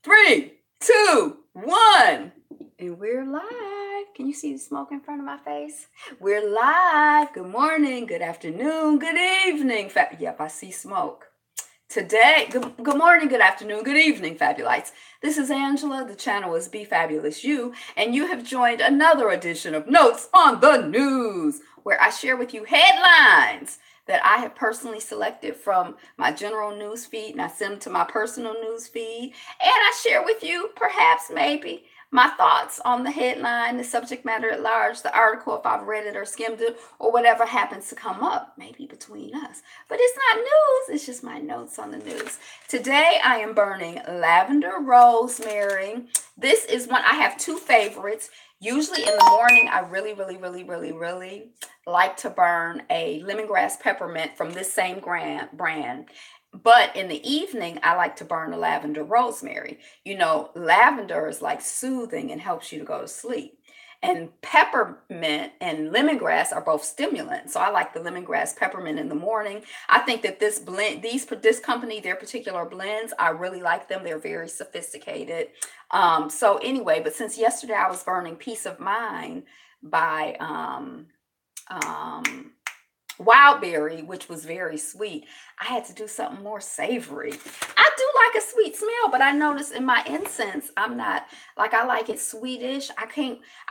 Three, two, one. And we're live. Can you see the smoke in front of my face? We're live. Good morning, good afternoon, good evening. Yep, I see smoke. Today, good morning, good afternoon, good evening, Fabulites. This is Angela. The channel is Be Fabulous You, and you have joined another edition of Notes on the News, where I share with you headlines that I have personally selected from my general news feed, and I send them to my personal news feed, and I share with you, perhaps, maybe, my thoughts on the headline, the subject matter at large, the article, if I've read it or skimmed it, or whatever happens to come up, maybe between us. But it's not news, it's just my notes on the news. Today I am burning lavender rosemary. This is one, I have two favorites. Usually in the morning, I really like to burn a lemongrass peppermint from this same brand. But in the evening, I like to burn a lavender rosemary. You know, lavender is like soothing and helps you to go to sleep. And peppermint and lemongrass are both stimulants. So I like the lemongrass peppermint in the morning. I think that this company, their particular blends, I really like them. They're very sophisticated. So anyway, but since yesterday I was burning Peace of Mind by Wildberry, which was very sweet, I had to do something more savory. I do like a sweet smell, but I noticed in my incense, I'm not, like, I like it sweetish. I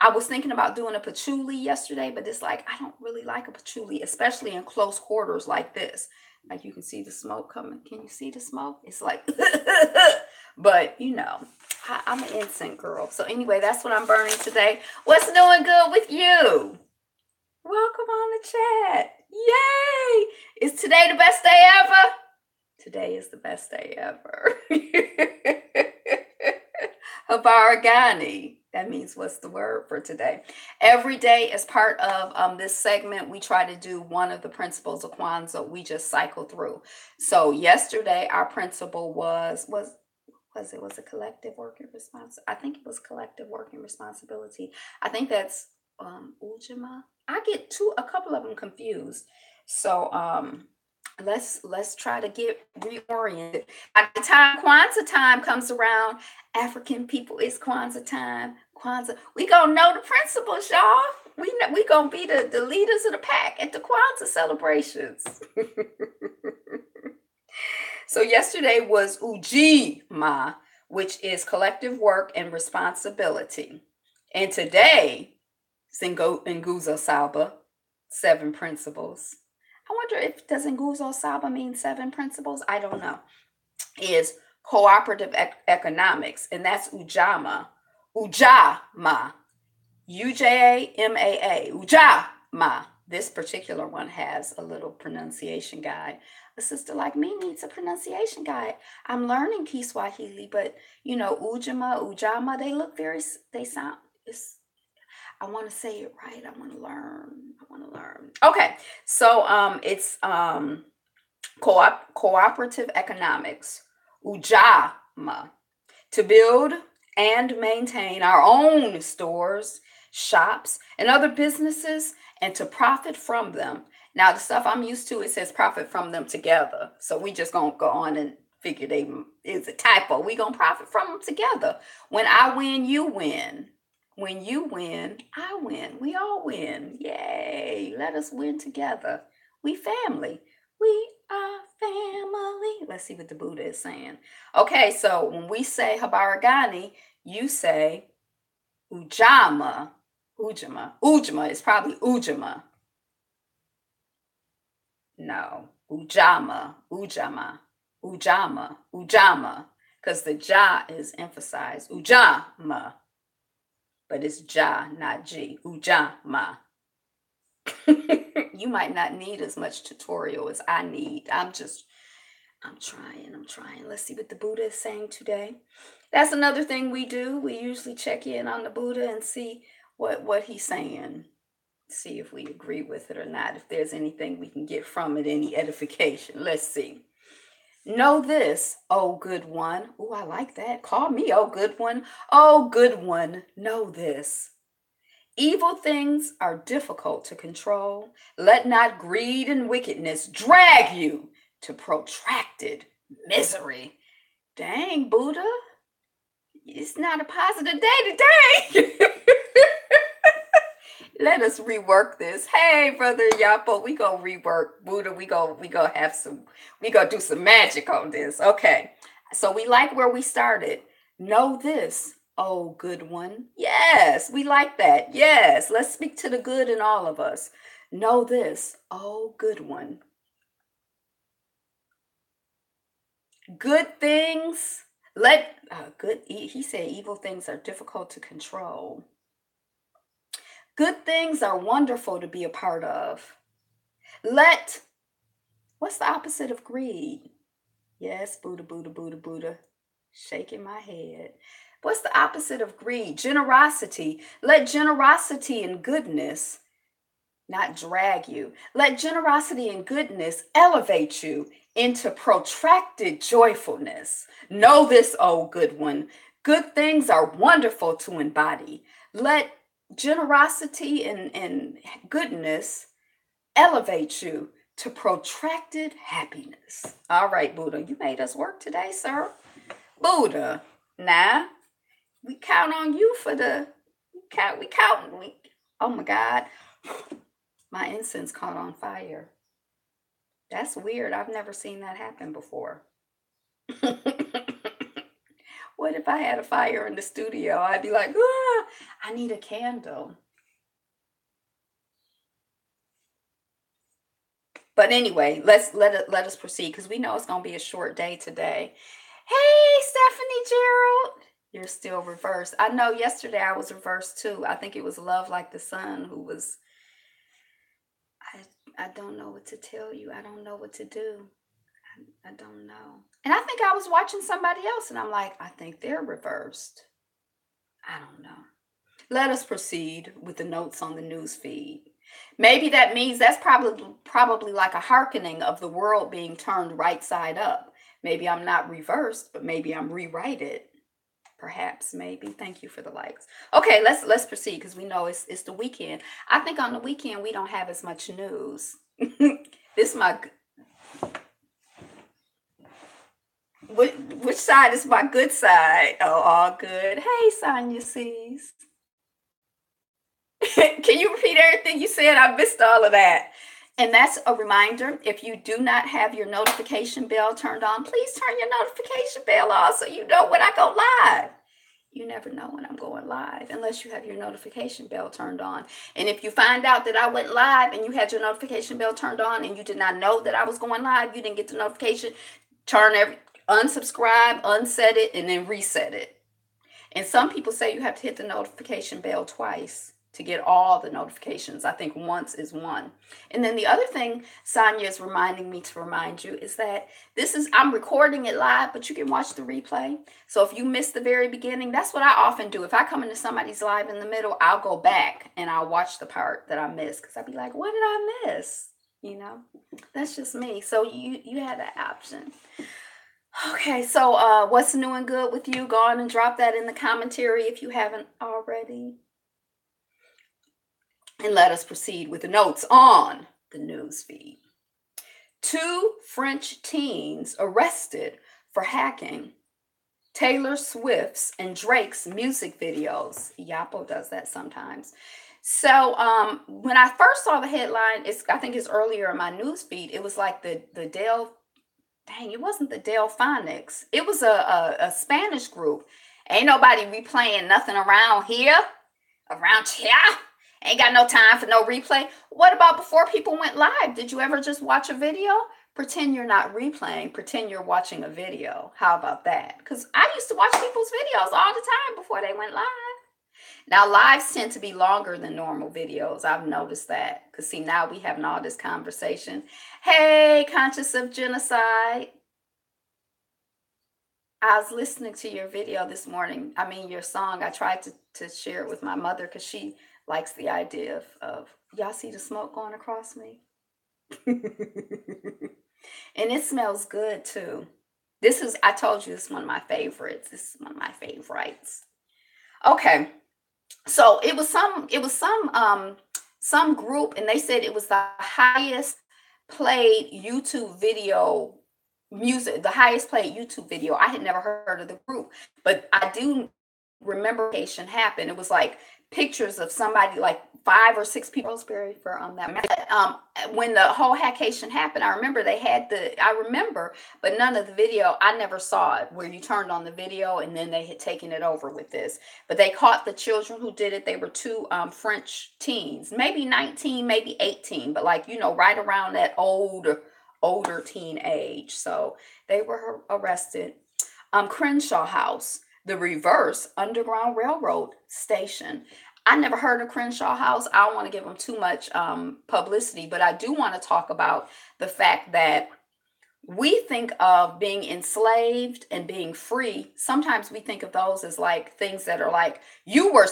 was thinking about doing a patchouli yesterday, but it's like, I don't really like a patchouli, especially in close quarters like this. Like, you can see the smoke coming. Can you see the smoke? It's like, but you know, I'm an incense girl. So anyway, that's what I'm burning today. What's doing good with you? Welcome on the chat. Yay! Is today the best day ever? Today is the best day ever. Habaragani. That means what's the word for today? Every day, as part of this segment, we try to do one of the principles of Kwanzaa. We just cycle through. So yesterday, our principle was it collective working responsibility? I think it was collective working responsibility. I think that's Ujima. I get a couple of them confused. So let's try to get reoriented. By the time Kwanzaa time comes around, African people, it's Kwanzaa time. Kwanzaa, we gonna know the principles, y'all. We gonna be the leaders of the pack at the Kwanzaa celebrations. So yesterday was Ujima, which is collective work and responsibility. And today, Nguzo Saba, 7 principles. I wonder if does Nguzo Saba mean 7 principles? I don't know. Is cooperative economics, and that's Ujama. Ujama. Ujama. Ujama. This particular one has a little pronunciation guide. A sister like me needs a pronunciation guide. I'm learning Kiswahili, but you know, Ujama, they sound, I want to say it right. I want to learn. Okay. So it's cooperative economics, Ujama, to build and maintain our own stores, shops, and other businesses, and to profit from them. Now, the stuff I'm used to, it says profit from them together. So we just gonna go on and figure it's a typo. We gonna profit from them together. When I win, you win. When you win, I win. We all win. Yay. Let us win together. We family. We are family. Let's see what the Buddha is saying. Okay, so when we say Habaragani, you say Ujama. Ujama is probably Ujama. No. Ujama. Because the ja is emphasized. Ujama. But it's ja, not G. Ujama. You might not need as much tutorial as I need. I'm trying. Let's see what the Buddha is saying today. That's another thing we do. We usually check in on the Buddha and see what he's saying. See if we agree with it or not. If there's anything we can get from it, any edification. Let's see. Know this, oh good one. Oh, I like that. Call me, oh good one. Oh good one, know this. Evil things are difficult to control. Let not greed and wickedness drag you to protracted misery. Dang, Buddha. It's not a positive day today. Let us rework this. Hey, brother Yapo, we gonna rework Buddha. We gonna do some magic on this. Okay. So we like where we started. Know this, oh good one. Yes, we like that. Yes. Let's speak to the good in all of us. Know this, oh good one. Good things. He said evil things are difficult to control. Good things are wonderful to be a part of. Let What's the opposite of greed? Yes, Buddha, Buddha, Buddha, Buddha. Shaking my head. What's the opposite of greed? Generosity. Let generosity and goodness not drag you. Let generosity and goodness elevate you into protracted joyfulness. Know this, oh good one. Good things are wonderful to embody. Let generosity and goodness elevate you to protracted happiness. All right, Buddha, you made us work today, sir. Buddha, now we count on you for oh my God, my incense caught on fire. That's weird. I've never seen that happen before. What if I had a fire in the studio? I'd be like, I need a candle. But anyway, let us proceed because we know it's gonna be a short day today. Hey, Stephanie Gerald, you're still reversed. I know yesterday I was reversed too. I think it was Love Like the Sun who was. I don't know what to tell you. I don't know what to do. I don't know. And I think I was watching somebody else, and I'm like, I think they're reversed. I don't know. Let us proceed with the notes on the news feed. Maybe that means that's probably like a hearkening of the world being turned right side up. Maybe I'm not reversed, but maybe I'm rewrited. Perhaps, maybe. Thank you for the likes. Okay, let's proceed because we know it's the weekend. I think on the weekend we don't have as much news. This my which side is my good side? Oh, all good. Hey, Sonia sees. Can you repeat everything you said? I missed all of that. And that's a reminder, if you do not have your notification bell turned on, please turn your notification bell on so you know when I go live. You never know when I'm going live unless you have your notification bell turned on. And if you find out that I went live and you had your notification bell turned on and you did not know that I was going live, you didn't get the notification, unsubscribe, unset it, and then reset it. And some people say you have to hit the notification bell twice to get all the notifications. I think once is one. And then the other thing Sonia is reminding me to remind you is that I'm recording it live, but you can watch the replay. So if you missed the very beginning, that's what I often do. If I come into somebody's live in the middle, I'll go back and I'll watch the part that I missed because I'll be like, what did I miss? You know, that's just me. So you had that option. Okay, so what's new and good with you? Go on and drop that in the commentary if you haven't already. And let us proceed with the notes on the news feed. 2 French teens arrested for hacking Taylor Swift's and Drake's music videos. Yapo does that sometimes. So when I first saw the headline, I think it's earlier in my news feed, it was like the it wasn't the Delphonics. It was a Spanish group. Ain't nobody replaying nothing around here. Ain't got no time for no replay. What about before people went live? Did you ever just watch a video? Pretend you're not replaying. Pretend you're watching a video. How about that? Because I used to watch people's videos all the time before they went live. Now, lives tend to be longer than normal videos. I've noticed that. Because, see, now we having all this conversation. Hey, Conscious of Genocide. I was listening to your video this morning. I mean, your song. I tried to share it with my mother because she likes the idea of y'all see the smoke going across me? And it smells good too. I told you this is one of my favorites. This is one of my favorites. Okay. So it was some group, and they said it was the highest played YouTube video music, the highest played YouTube video. I had never heard of the group, but I do remember happened. It was like pictures of somebody, like 5 or 6 people. Roseberry for that. When the whole hackation happened, I remember they had but none of the video. I never saw it where you turned on the video and then they had taken it over with this. But they caught the children who did it. They were two French teens, maybe 19, maybe 18, but like, right around that older teen age. So they were arrested. Crenshaw House, the reverse Underground Railroad station. I never heard of Crenshaw House. I don't want to give them too much publicity, but I do want to talk about the fact that we think of being enslaved and being free. Sometimes we think of those as like things that are like, you were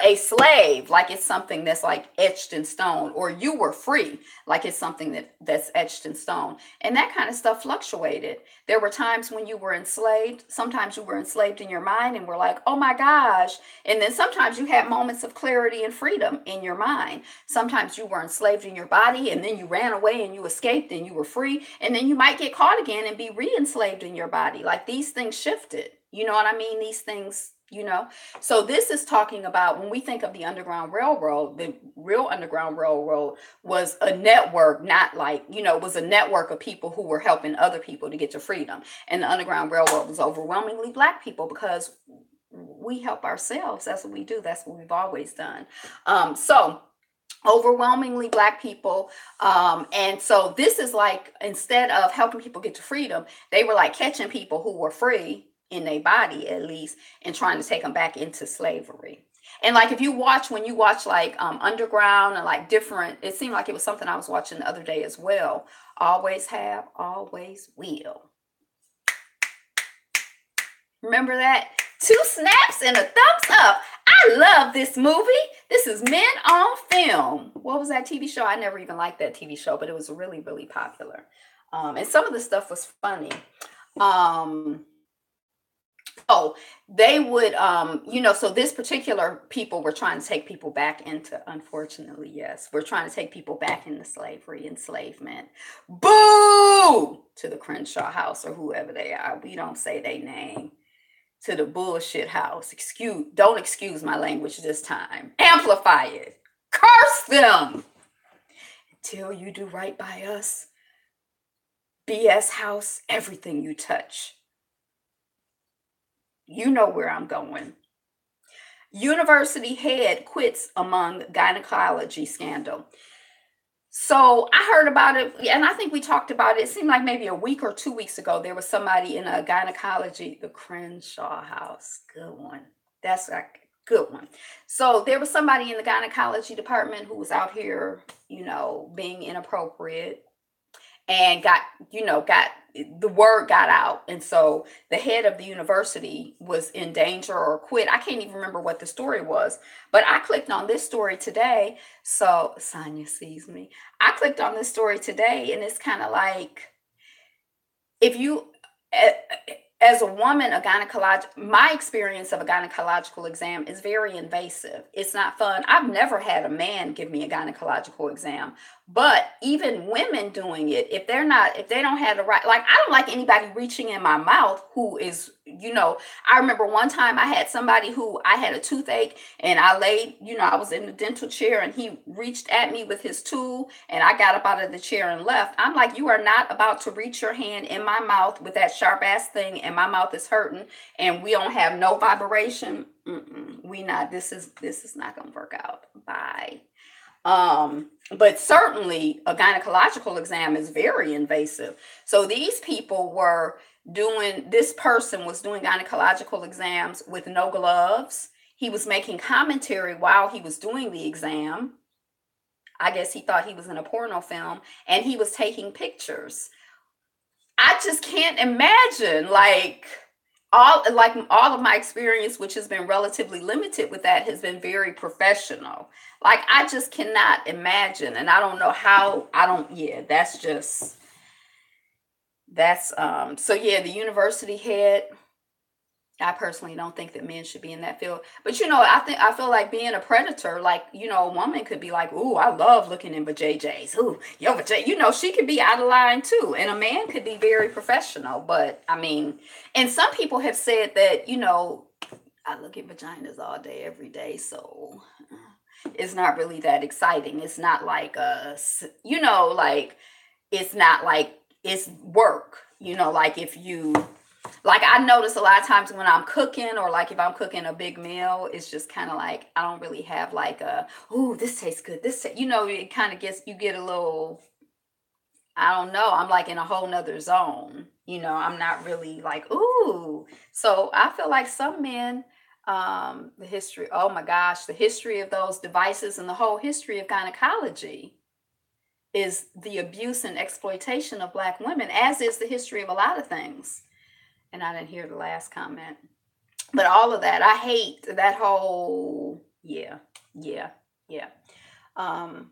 a slave, like it's something that's like etched in stone, or you were free, like it's something that's etched in stone. And that kind of stuff fluctuated. There were times when you were enslaved. Sometimes you were enslaved in your mind and were like, oh my gosh. And then sometimes you had moments of clarity and freedom in your mind. Sometimes you were enslaved in your body and then you ran away and you escaped and you were free. And then you might get caught again and be re-enslaved in your body. Like these things shifted. You know what I mean? These things, So this is talking about when we think of the Underground Railroad, the real Underground Railroad was a network, not like, was a network of people who were helping other people to get to freedom. And the Underground Railroad was overwhelmingly Black people because we help ourselves. That's what we do. That's what we've always done. So overwhelmingly Black people. And so this is like, instead of helping people get to freedom, they were like catching people who were free in their body at least and trying to take them back into slavery. And like when you watch like Underground and like different, it seemed like it was something I was watching the other day as well. Always have, always will. Remember that? 2 snaps and a thumbs up. I love this movie. This is Men on Film. What was that TV show? I never even liked that TV show, but it was really, really popular. And some of the stuff was funny. They would, so this particular people were trying to take people back into, unfortunately, yes, we're trying to take people back into slavery, enslavement. Boo to the Crenshaw House or whoever they are. We don't say their name. To the bullshit house. Don't excuse my language this time. Amplify it. Curse them. Until you do right by us. BS house, everything you touch. You know where I'm going. University head quits among gynecology scandal. So I heard about it, and I think we talked about it. It seemed like maybe a week or 2 weeks ago, there was somebody in a gynecology, the Crenshaw House. Good one. That's a good one. So there was somebody in the gynecology department who was out here, being inappropriate and got the word got out. And so the head of the university was in danger or quit. I can't even remember what the story was, but I clicked on this story today. So Sonia sees me. I clicked on this story today and it's kind of like, if you, as a woman, my experience of a gynecological exam is very invasive. It's not fun. I've never had a man give me a gynecological exam, but even women doing it, if they don't have the right, like, I don't like anybody reaching in my mouth who is, I remember one time I had somebody who, I had a toothache and I laid, I was in the dental chair and he reached at me with his tool and I got up out of the chair and left. I'm like, you are not about to reach your hand in my mouth with that sharp ass thing and my mouth is hurting and we don't have no vibration. This is not going to work out. Bye. But certainly a gynecological exam is very invasive. So these people this person was doing gynecological exams with no gloves. He was making commentary while he was doing the exam. I guess he thought he was in a porno film and he was taking pictures. I just can't imagine all of my experience, which has been relatively limited with that, has been very professional. Like, I just cannot imagine. And I don't know how, the university head I personally don't think that men should be in that field. But I feel like being a predator, like, a woman could be like, "Ooh, I love looking in vajayjays. Ooh, yo vajay." She could be out of line too. And a man could be very professional. But I mean, and some people have said that, I look at vaginas all day, every day, so it's not really that exciting. It's not like like it's not like it's work. Like if you like I notice a lot of times when I'm cooking, or like if I'm cooking a big meal, it's just kind of like I don't really have like "Ooh, this tastes good." It kind of you get a little, I don't know. I'm like in a whole nother zone. I'm not really like, "Ooh." So I feel like some men, the history, oh my gosh, the history of those devices and the whole history of gynecology is the abuse and exploitation of Black women, as is the history of a lot of things. And I didn't hear the last comment. But all of that, I hate that whole, yeah, yeah, yeah. Um,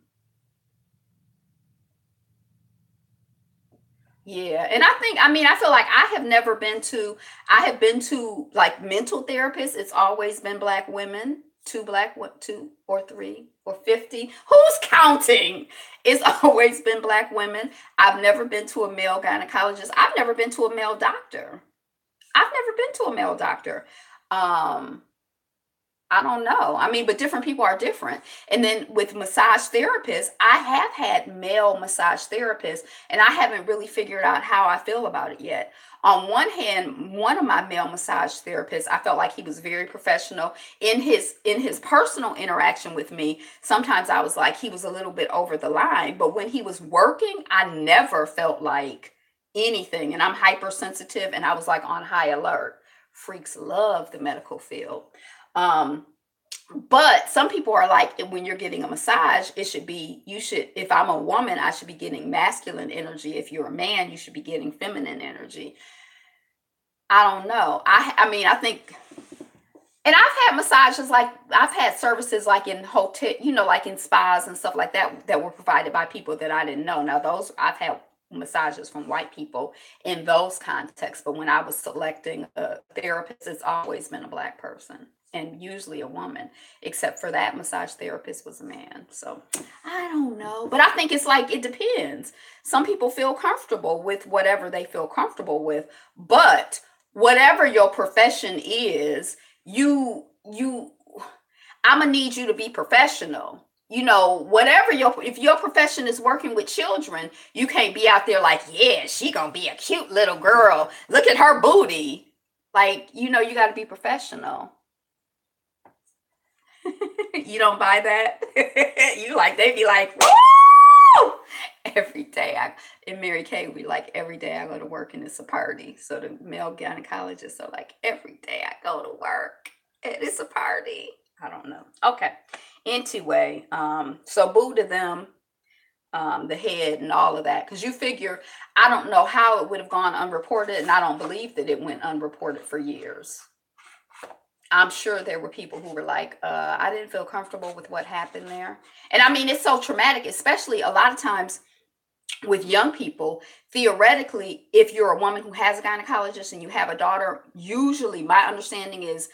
yeah. And I feel like I have been to like mental therapists. It's always been Black women, two or three or 50. Who's counting? It's always been Black women. I've never been to a male gynecologist. I've never been to a male doctor. I've never been to a male doctor. Um, I don't know. I mean, but different people are different. And then with massage therapists, I have had male massage therapists, and I haven't really figured out how I feel about it yet. On one hand, one of my male massage therapists, I felt like he was very professional in his personal interaction with me. Sometimes I was like he was a little bit over the line, but when he was working, I never felt like anything. And I'm hypersensitive, and I was like on high alert. Freaks love the medical field. Um, but some people are like, when you're getting a massage, if I'm a woman, I should be getting masculine energy. If you're a man, you should be getting feminine energy. I don't know. I mean, I think, and I've had massages, like I've had services like in hotel, like in spas and stuff like that, that were provided by people that I didn't know. Now those, I've had massages from white people in those contexts, but when I was selecting a therapist, it's always been a Black person, and usually a woman, except for that massage therapist was a man. So I don't know, but I think it's like it depends. Some people feel comfortable with whatever they feel comfortable with, but whatever your profession is, you I'm gonna need you to be professional. Whatever if your profession is working with children, you can't be out there like, yeah, she gonna be a cute little girl. Look at her booty. Like, you got to be professional. You don't buy that? They be like, woo! Every day in Mary Kay, we like every day I go to work and it's a party. So the male gynecologists are like, every day I go to work and it's a party. I don't know. Okay. Anyway, so boo to them, the head and all of that. Because you figure, I don't know how it would have gone unreported, and I don't believe that it went unreported for years. I'm sure there were people who were like, I didn't feel comfortable with what happened there. And I mean, it's so traumatic, especially a lot of times with young people. Theoretically, if you're a woman who has a gynecologist and you have a daughter, usually my understanding is,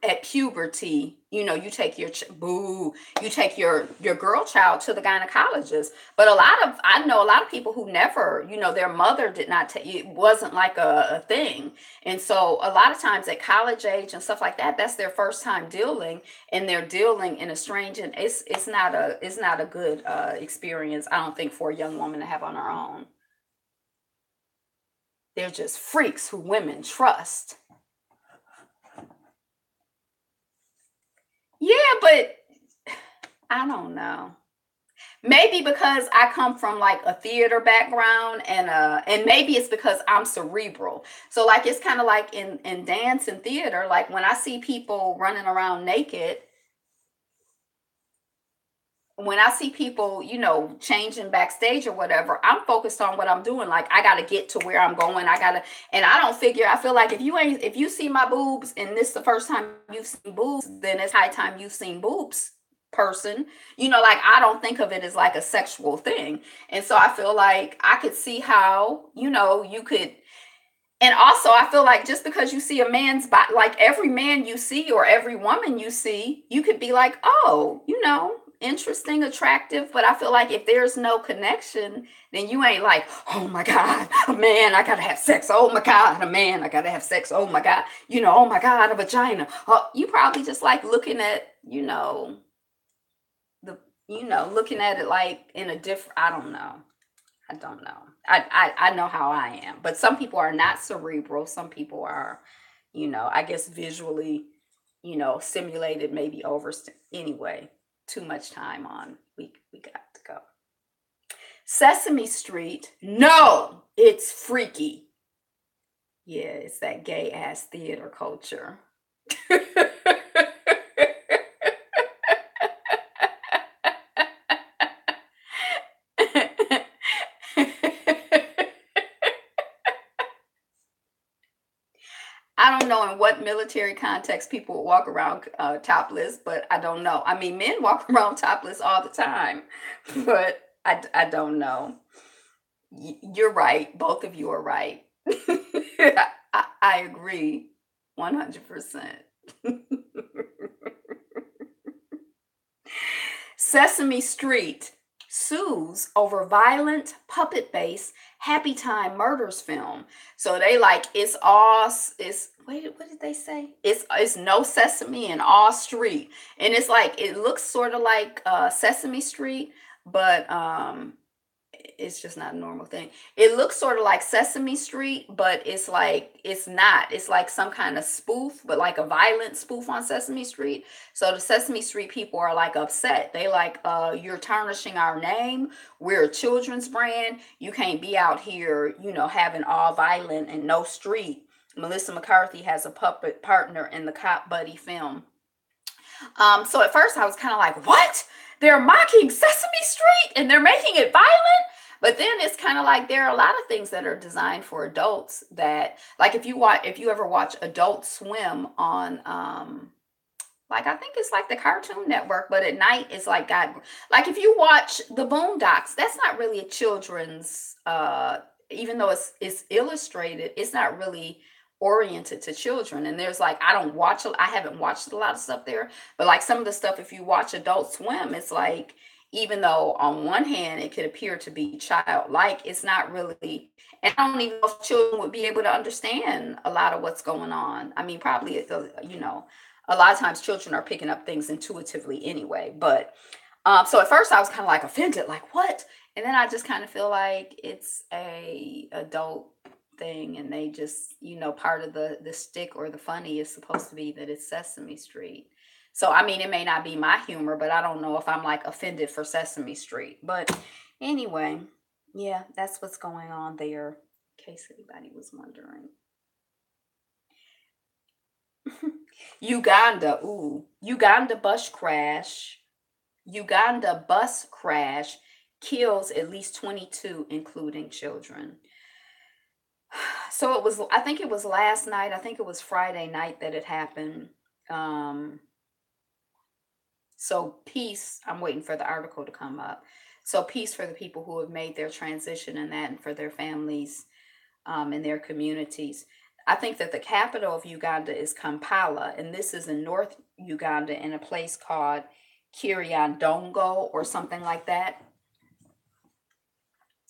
at puberty, you take you take your girl child to the gynecologist. But I know a lot of people who never, their mother did not take it, wasn't like a thing. And so a lot of times at college age and stuff like that, that's their first time dealing, and they're dealing in a strange, and it's not a good experience, I don't think, for a young woman to have on her own. They're just freaks who women trust. Yeah, but I don't know. Maybe because I come from like a theater background, and maybe it's because I'm cerebral. So like it's kind of like in dance and theater, like when I see people running around naked, when I see people, changing backstage or whatever, I'm focused on what I'm doing. Like I got to get to where I'm going. And I feel like if you see my boobs and this is the first time you've seen boobs, then it's high time you've seen boobs, person. Like I don't think of it as like a sexual thing. And so I feel like I could see how, you could, And also, I feel like just because you see a man's body, like every man you see or every woman you see, you could be like, oh, interesting, attractive. But I feel like if there's no connection, then you ain't like, oh my God, a man, I gotta have sex. Oh my God, a man, I gotta have sex. Oh my God, oh my God, a vagina. You probably just like looking at, the, looking at it like in a different, I don't know. I don't know. I know how I am, but some people are not cerebral. Some people are, I guess visually, stimulated, maybe over. Anyway, too much time on. We got to go. Sesame Street. No, it's freaky. Yeah, it's that gay ass theater culture. I don't know in what military context people walk around topless, but I don't know. I mean, men walk around topless all the time, but I don't know. You're right. Both of you are right. I agree 100%. Sesame Street sues over violent puppet-based Happy Time Murders film. So they like it's wait, what did they say? It's no Sesame and all street. And it's like it looks sort of like Sesame Street, but it's just not a normal thing. It looks sort of like Sesame Street, but it's like it's not. It's like some kind of spoof, but like a violent spoof on Sesame Street. So the Sesame Street people are like upset. They like, you're tarnishing our name. We're a children's brand. You can't be out here, having all violent and no street. Melissa McCarthy has a puppet partner in the Cop Buddy film. So at first I was kind of like, what? They're mocking Sesame Street and they're making it violent? But then it's kind of like there are a lot of things that are designed for adults that, like if you ever watch Adult Swim on like I think it's like the Cartoon Network, but at night it's like got like if you watch the Boondocks, that's not really a children's even though it's illustrated, it's not really oriented to children. And there's like I haven't watched a lot of stuff there, but like some of the stuff if you watch Adult Swim, it's like even though on one hand it could appear to be childlike, it's not really. And I don't even know if children would be able to understand a lot of what's going on. I mean, probably a lot of times children are picking up things intuitively anyway. But so at first I was kind of like offended, like what? And then I just kind of feel like it's a adult thing, and they just part of the stick or the funny is supposed to be that it's Sesame Street. So I mean, it may not be my humor, but I don't know if I'm like offended for Sesame Street. But anyway, yeah, that's what's going on there, in case anybody was wondering. Uganda, ooh, Uganda bus crash kills at least 22, including children. So I think it was last night. I think it was Friday night that it happened. Um, so peace, I'm waiting for the article to come up. So peace for the people who have made their transition and that, and for their families and their communities. I think that the capital of Uganda is Kampala, and this is in North Uganda in a place called Kiriandongo or something like that.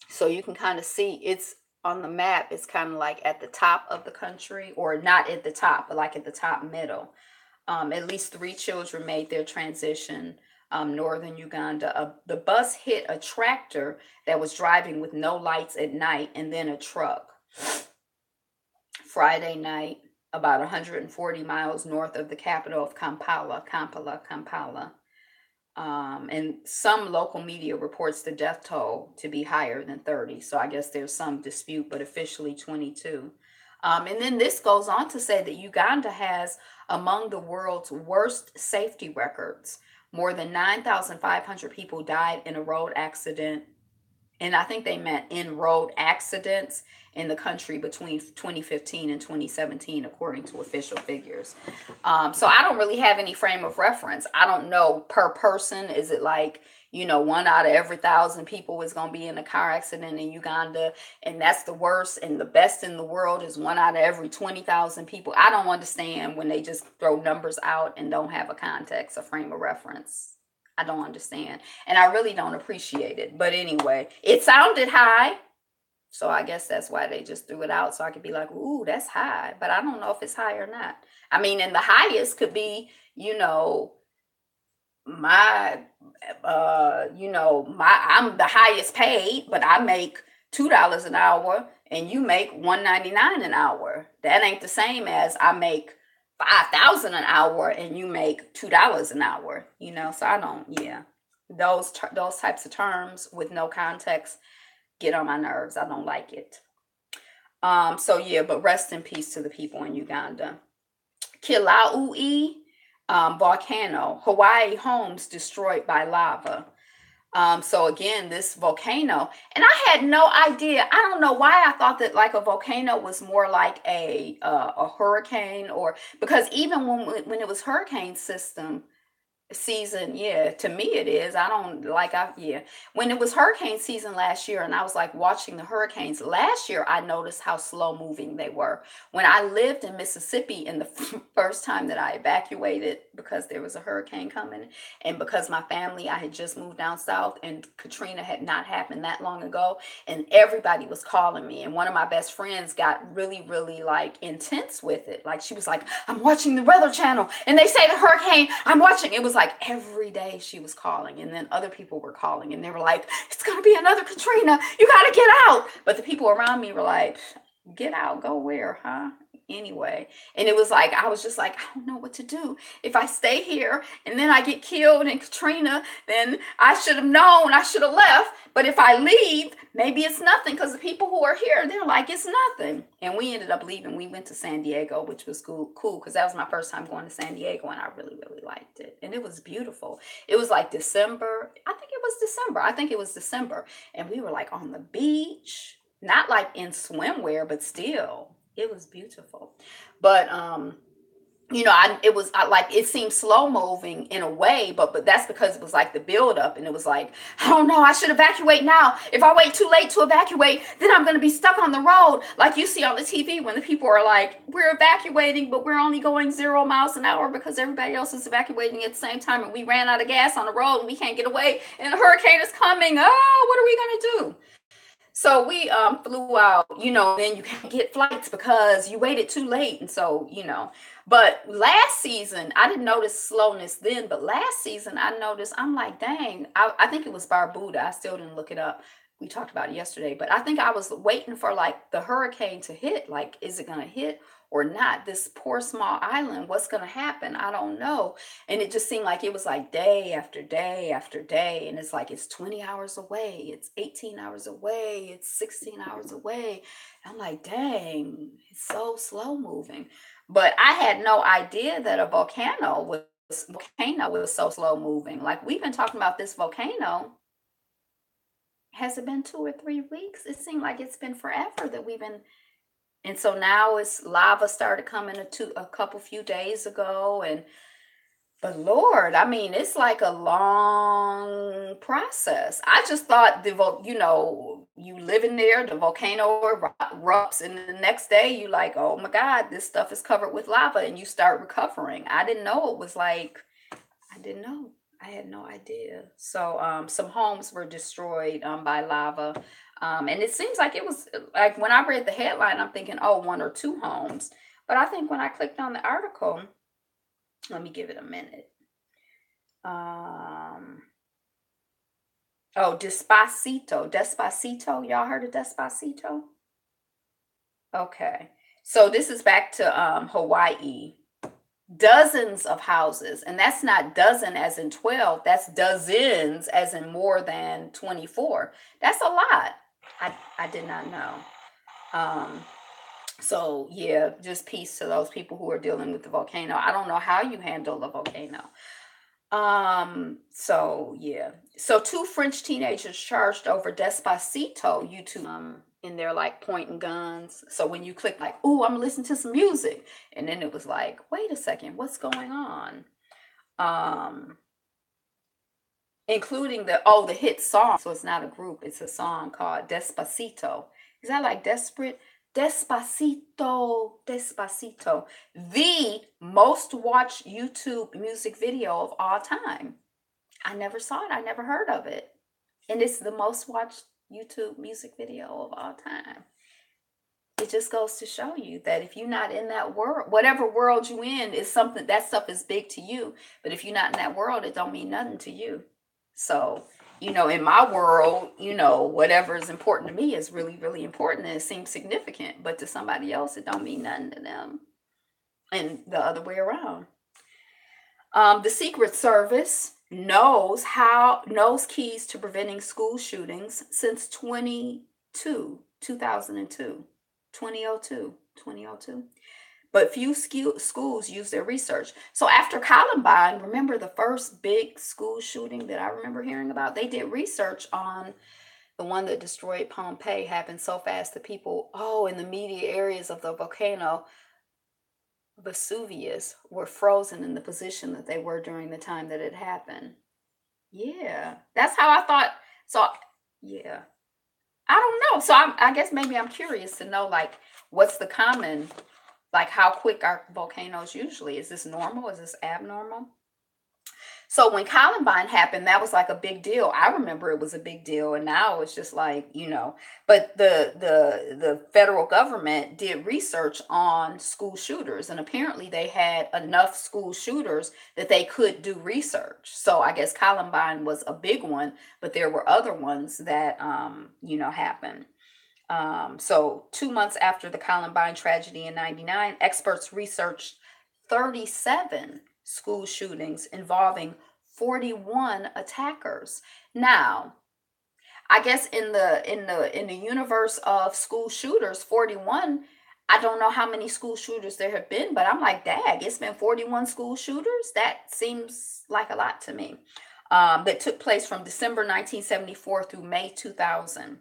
So you can kind of see it's on the map, it's kind of like at the top of the country, or not at the top, but like at the top middle. At least 3 children made their transition. Northern Uganda. The bus hit a tractor that was driving with no lights at night, and then a truck. Friday night, about 140 miles north of the capital of Kampala. And some local media reports the death toll to be higher than 30. So I guess there's some dispute, but officially 22. And then this goes on to say that Uganda has among the world's worst safety records. More than 9,500 people died in a road accident. And I think they meant in road accidents in the country between 2015 and 2017, according to official figures. So I don't really have any frame of reference. I don't know per person. Is it like, one out of every 1,000 people is going to be in a car accident in Uganda, and that's the worst. And the best in the world is one out of every 20,000 people. I don't understand when they just throw numbers out and don't have a context, a frame of reference. I don't understand. And I really don't appreciate it. But anyway, it sounded high. So I guess that's why they just threw it out. So I could be like, ooh, that's high. But I don't know if it's high or not. I mean, and the highest could be, my I'm the highest paid, but I make $2 an hour and you make $1.99 an hour. That ain't the same as I make 5,000 an hour and you make $2 an hour. So I don't. Yeah, those types of terms with no context get on my nerves. I don't like it. So yeah, but rest in peace to the people in Uganda. Kilauea volcano, Hawaii homes destroyed by lava. So again, this volcano, and I had no idea. I don't know why I thought that like a volcano was more like a hurricane, or because even when it was hurricane season, yeah, to me it is. I don't like I yeah when it was hurricane season last year and I was like watching the hurricanes last year, I noticed how slow moving they were. When I lived in Mississippi, in the first time that I evacuated because there was a hurricane coming, and because my family, I had just moved down south and Katrina had not happened that long ago, and everybody was calling me, and one of my best friends got really really like intense with it. Like she was like, I'm watching the Weather Channel and they say the hurricane, I'm watching. It was like every day she was calling, and then other people were calling and they were like, it's gonna be another Katrina, you gotta get out. But the people around me were like, get out, go where, huh? Anyway, and it was like I was just like, I don't know what to do. If I stay here and then I get killed in Katrina, then I should have known, I should have left. But if I leave, maybe it's nothing, because the people who are here, they're like, it's nothing. And we ended up leaving. We went to San Diego, which was cool because that was my first time going to San Diego, and I really really liked it, and it was beautiful. It was like December. I think it was December, and we were like on the beach, not like in swimwear, but still it was beautiful. But like it seemed slow moving in a way, but that's because it was like the build up, and it was like, I don't know, I should evacuate now. If I wait too late to evacuate, then I'm going to be stuck on the road, like you see on the TV when the people are like, we're evacuating, but we're only going 0 miles an hour because everybody else is evacuating at the same time, and we ran out of gas on the road and we can't get away, and the hurricane is coming. Oh, what are we going to do? So we flew out, then you can't get flights because you waited too late. And so, but last season, I didn't notice slowness then, but last season I noticed, I'm like, dang, I think it was Barbuda. I still didn't look it up. We talked about it yesterday, but I think I was waiting for like the hurricane to hit. Like, is it going to hit or not? This poor small island, what's going to happen? I don't know. And it just seemed like it was like day after day after day. And it's like, it's 20 hours away. It's 18 hours away. It's 16 hours away. And I'm like, dang, it's so slow moving. But I had no idea that a volcano was so slow moving. Like, we've been talking about this volcano. Has it been 2 or 3 weeks? It seemed like it's been forever that we've been. And so now it's lava started coming a couple few days ago, and but Lord, I mean, it's like a long process. I just thought you live in there, the volcano erupts, and the next day you like, oh my God, this stuff is covered with lava, and you start recovering. I didn't know it was like, I didn't know. I had no idea. So some homes were destroyed by lava. And it seems like it was like when I read the headline, I'm thinking, oh, 1 or 2 homes. But I think when I clicked on the article, let me give it a minute. Um, oh, Despacito. Y'all heard of Despacito? Okay. So this is back to Hawaii. Dozens of houses, and that's not dozen as in 12, that's dozens as in more than 24. That's a lot. I did not know. Um, so yeah, just peace to those people who are dealing with the volcano. I don't know how you handle a volcano. So yeah. So 2 French teenagers charged over Despacito YouTube, in there like pointing guns. So when you click like, "Ooh, I'm listening to some music," and then it was like, "Wait a second, what's going on?" Um, including the hit song. So it's not a group, it's a song called Despacito. Is that like desperate? Despacito, Despacito. The most watched YouTube music video of all time. I never saw it, I never heard of it. And it's the most watched YouTube music video of all time. It just goes to show you that if you're not in that world, whatever world you in is something, that stuff is big to you. But if you're not in that world, it don't mean nothing to you. So, in my world, whatever is important to me is really, really important and it seems significant. But to somebody else, it don't mean nothing to them. And the other way around. The Secret Service knows keys to preventing school shootings since 2002. 2002. But few schools use their research. So after Columbine, remember the first big school shooting that I remember hearing about? They did research on the one that destroyed Pompeii. Happened so fast that people, in the immediate areas of the volcano Vesuvius were frozen in the position that they were during the time that it happened. Yeah, that's how I thought. So, yeah. I don't know. So I guess maybe I'm curious to know, like, what's the common, like, how quick are volcanoes usually? Is this normal? Is this abnormal? So when Columbine happened, that was like a big deal. I remember it was a big deal, and now it's just like, but the federal government did research on school shooters, and apparently they had enough school shooters that they could do research. So I guess Columbine was a big one, but there were other ones that happened. So 2 months after the Columbine tragedy in 99, experts researched 37 school shootings involving 41 attackers. Now, I guess in the universe of school shooters, 41, I don't know how many school shooters there have been, but I'm like, dag, it's been 41 school shooters. That seems like a lot to me. That took place from December 1974 through May 2000.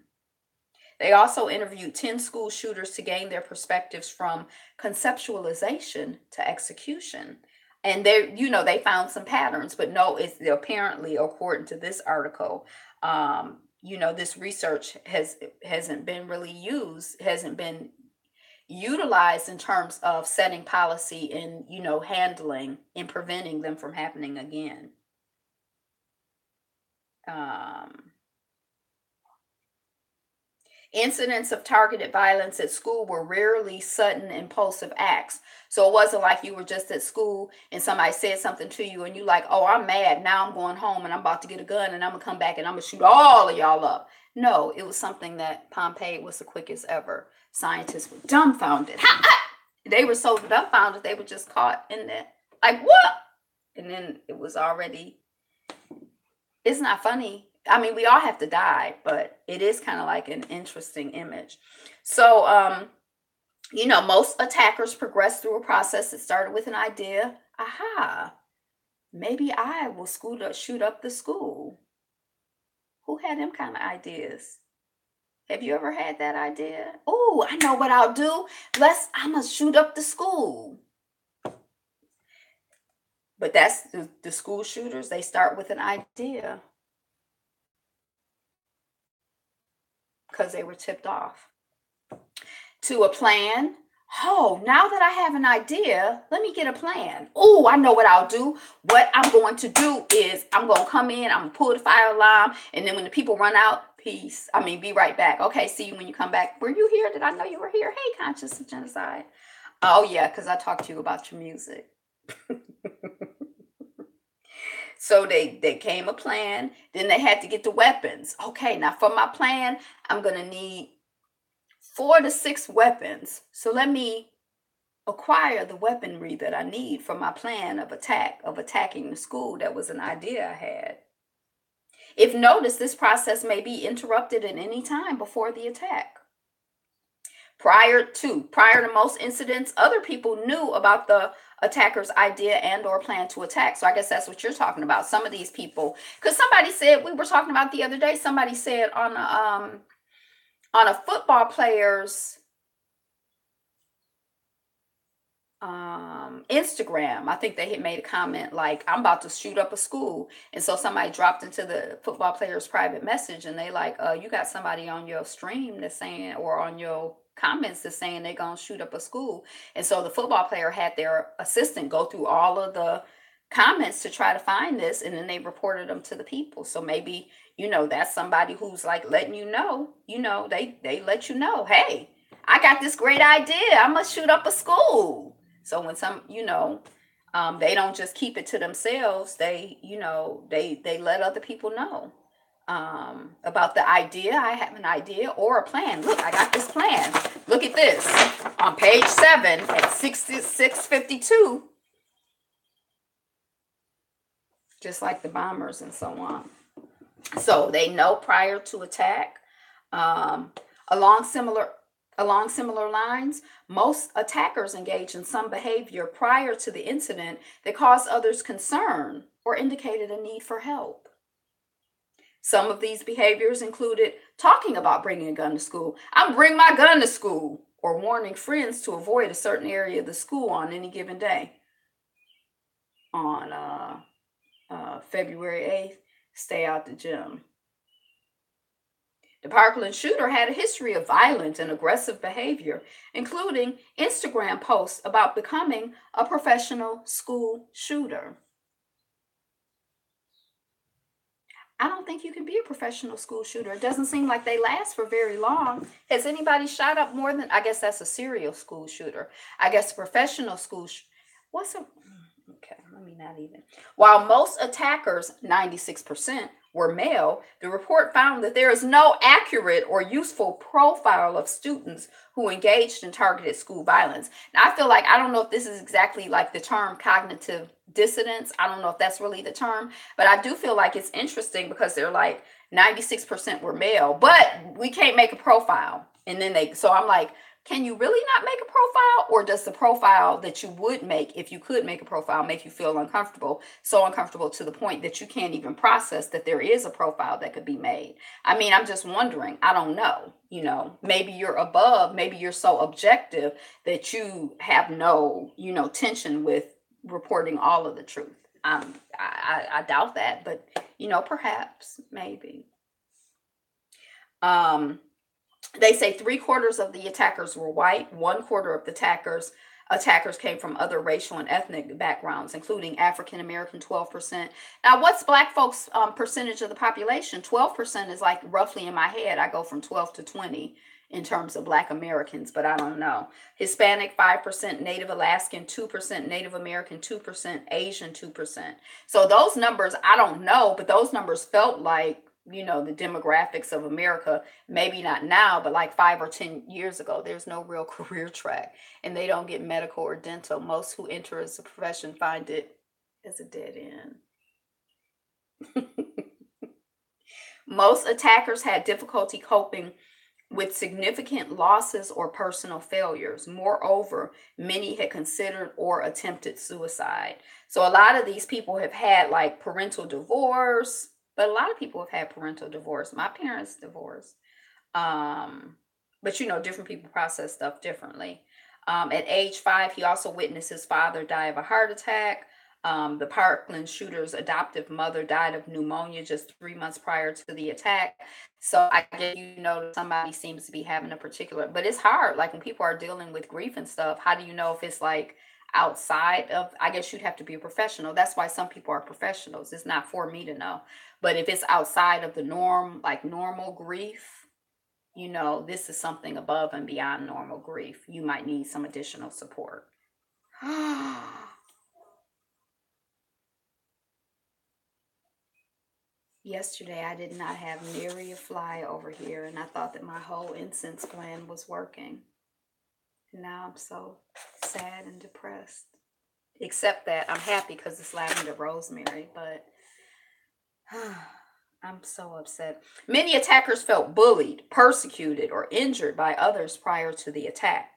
They also interviewed 10 school shooters to gain their perspectives from conceptualization to execution. And they found some patterns, but no, it's apparently, according to this article, this research hasn't been really used, hasn't been utilized in terms of setting policy and, handling and preventing them from happening again. Incidents of targeted violence at school were rarely sudden, impulsive acts. So it wasn't like you were just at school and somebody said something to you and you like, oh, I'm mad. Now I'm going home and I'm about to get a gun and I'm going to come back and I'm going to shoot all of y'all up. No, it was something that Pompeii was the quickest ever. Scientists were dumbfounded. They were so dumbfounded they were just caught in that. Like, what? And then it was already, it's not funny. I mean, we all have to die, but it is kind of like an interesting image. So, most attackers progress through a process that started with an idea. Aha, maybe I will shoot up the school. Who had them kind of ideas? Have you ever had that idea? Oh, I know what I'll do. I'm going to shoot up the school. But that's the school shooters. They start with an idea. Because they were tipped off. To a plan. Oh, now that I have an idea, let me get a plan. Oh, I know what I'll do. What I'm going to do is I'm going to come in, I'm going to pull the fire alarm, and then when the people run out, be right back. Okay, see you when you come back. Were you here? Did I know you were here? Hey, Conscious of Genocide. Oh, yeah, because I talked to you about your music. So they came a plan. Then they had to get the weapons. Okay, now for my plan, I'm going to need 4 to 6 weapons. So let me acquire the weaponry that I need for my plan of attacking the school. That was an idea I had. If noticed, this process may be interrupted at any time before the attack. Prior to most incidents, other people knew about the attacker's idea and or plan to attack. So I guess that's what you're talking about. Some of these people, because somebody said, we were talking about the other day, somebody said on a football player's Instagram. I think they had made a comment like, I'm about to shoot up a school. And so somebody dropped into the football player's private message and they like, you got somebody on your stream that's saying, or on your comments that's saying they're going to shoot up a school. And so the football player had their assistant go through all of the comments to try to find this, and then they reported them to the people. So maybe, that's somebody who's like letting they let you know, hey, I got this great idea. I'm going to shoot up a school. So when they don't just keep it to themselves. They let other people know about the idea. I have an idea or a plan. Look, I got this plan. Look at this on page 7 at 6:52. Just like the bombers and so on. So they know prior to attack. Um, along similar lines, most attackers engage in some behavior prior to the incident that caused others concern or indicated a need for help. Some of these behaviors included talking about bringing a gun to school. I'm bringing my gun to school, or warning friends to avoid a certain area of the school on any given day. On February 8th, stay out the gym. The Parkland shooter had a history of violent and aggressive behavior, including Instagram posts about becoming a professional school shooter. I don't think you can be a professional school shooter. It doesn't seem like they last for very long. Has anybody shot up more than, I guess that's a serial school shooter. I guess a professional school what's a, okay, let me not even. While most attackers, 96%, were male, the report found that there is no accurate or useful profile of students who engaged in targeted school violence. Now, I don't know if this is exactly like the term cognitive dissonance. I don't know if that's really the term, but I do feel like it's interesting because they're like 96% were male, but we can't make a profile. And then so I'm like, can you really not make a profile, or does the profile that you would make if you could make a profile make you feel uncomfortable, so uncomfortable to the point that you can't even process that there is a profile that could be made? I mean, I'm just wondering. I don't know. Maybe you're above, maybe you're so objective that you have no, tension with reporting all of the truth. I doubt that, but perhaps, maybe. They say 3/4 of the attackers were white. 1/4 of the attackers came from other racial and ethnic backgrounds, including African American, 12%. Now, what's Black folks' percentage of the population? 12% is like roughly in my head. I go from 12 to 20 in terms of Black Americans, but I don't know. Hispanic, 5%, Native Alaskan, 2%, Native American, 2%, Asian, 2%. So those numbers, I don't know, but those numbers felt like, the demographics of America, maybe not now, but like 5 or 10 years ago. There's no real career track, and they don't get medical or dental. Most who enter as a profession find it as a dead end. Most attackers had difficulty coping with significant losses or personal failures. Moreover, many had considered or attempted suicide. So a lot of these people have had like parental divorce, but a lot of people have had parental divorce. My parents divorced. But different people process stuff differently. At age 5, he also witnessed his father die of a heart attack. The Parkland shooter's adoptive mother died of pneumonia just 3 months prior to the attack. So I guess somebody seems to be having a particular, but it's hard. Like when people are dealing with grief and stuff, how do you know if it's like outside of, I guess you'd have to be a professional. That's why some people are professionals. It's not for me to know. But if it's outside of the norm, like normal grief, this is something above and beyond normal grief. You might need some additional support. Yesterday, I did not have nary a fly over here, and I thought that my whole incense plan was working. And now I'm so sad and depressed. Except that I'm happy because it's lavender rosemary, but I'm so upset. Many attackers felt bullied, persecuted, or injured by others prior to the attack.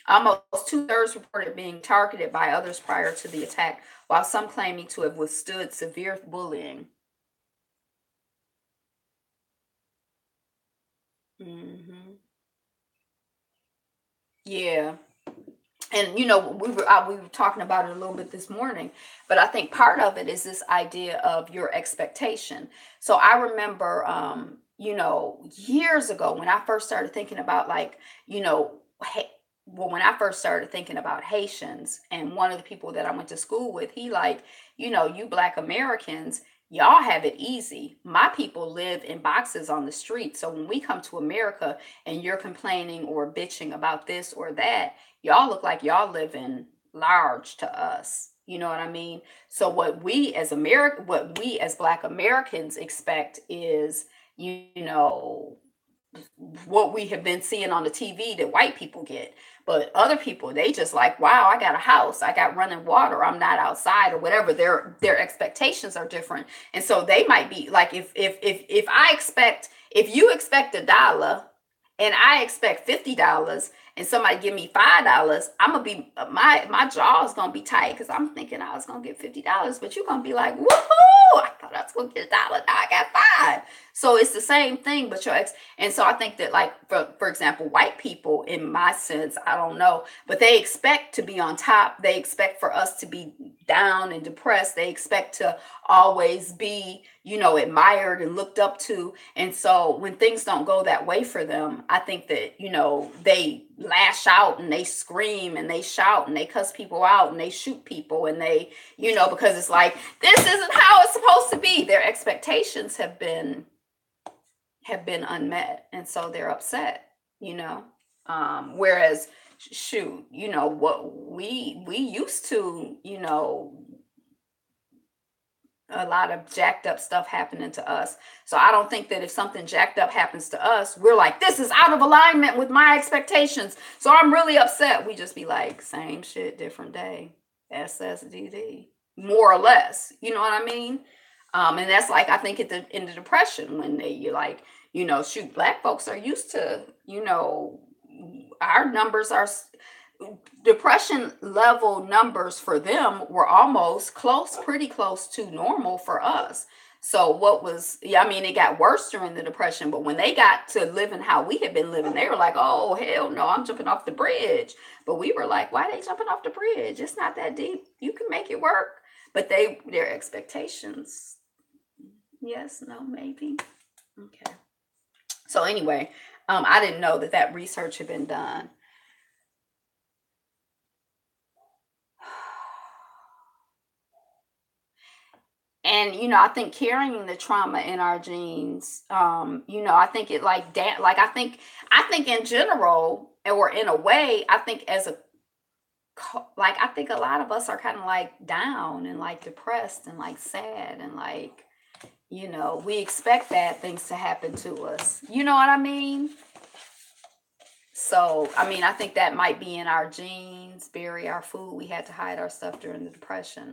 Almost 2/3 reported being targeted by others prior to the attack, while some claiming to have withstood severe bullying. Yeah. And we were talking about it a little bit this morning, but I think part of it is this idea of your expectation. So I remember, years ago when I first started thinking about, like, you know well, when I first started thinking about Haitians, and one of the people that I went to school with, he like, you Black Americans, y'all have it easy. My people live in boxes on the street. So when we come to America and you're complaining or bitching about this or that, y'all look like y'all live in large to us. You know what I mean? So what we as Black Americans expect is, you know, what we have been seeing on the TV that white people get. But other people, they just like, wow, I got a house, I got running water, I'm not outside or whatever. Their expectations are different. And so they might be like, if you expect $1 and I expect $50 and somebody give me $5, I'm gonna be my jaw is gonna be tight because I'm thinking I was gonna get $50, but you're gonna be like, woohoo! I thought I was gonna get $1, now I got five. So it's the same thing, but and so I think that, like, for example, white people, in my sense, I don't know, but they expect to be on top. They expect for us to be down and depressed. They expect to always be, admired and looked up to. And so when things don't go that way for them, I think that, they lash out and they scream and they shout and they cuss people out and they shoot people and they, because it's like, this isn't how it's supposed to be. Their expectations have been unmet, and so they're upset. Whereas, shoot, what we used to, a lot of jacked up stuff happening to us. So I don't think that if something jacked up happens to us, we're like, this is out of alignment with my expectations, so I'm really upset. We just be like, same shit, different day, SSDD, more or less. You know what I mean? And that's like, I think in the depression, when you're like, shoot, Black folks are used to, our numbers are, depression level numbers for them were almost pretty close to normal for us. So it got worse during the depression, but when they got to living how we had been living, they were like, oh, hell no, I'm jumping off the bridge. But we were like, why are they jumping off the bridge? It's not that deep. You can make it work. But their expectations, yes, no, maybe. Okay. So anyway, I didn't know that research had been done. And I think carrying the trauma in our genes, I think it like that. Like I think in general, or in a way, I think I think a lot of us are kind of like down and like depressed and like sad and like, we expect bad things to happen to us. You know what I mean? So, I mean, I think that might be in our genes, bury our food. We had to hide our stuff during the depression.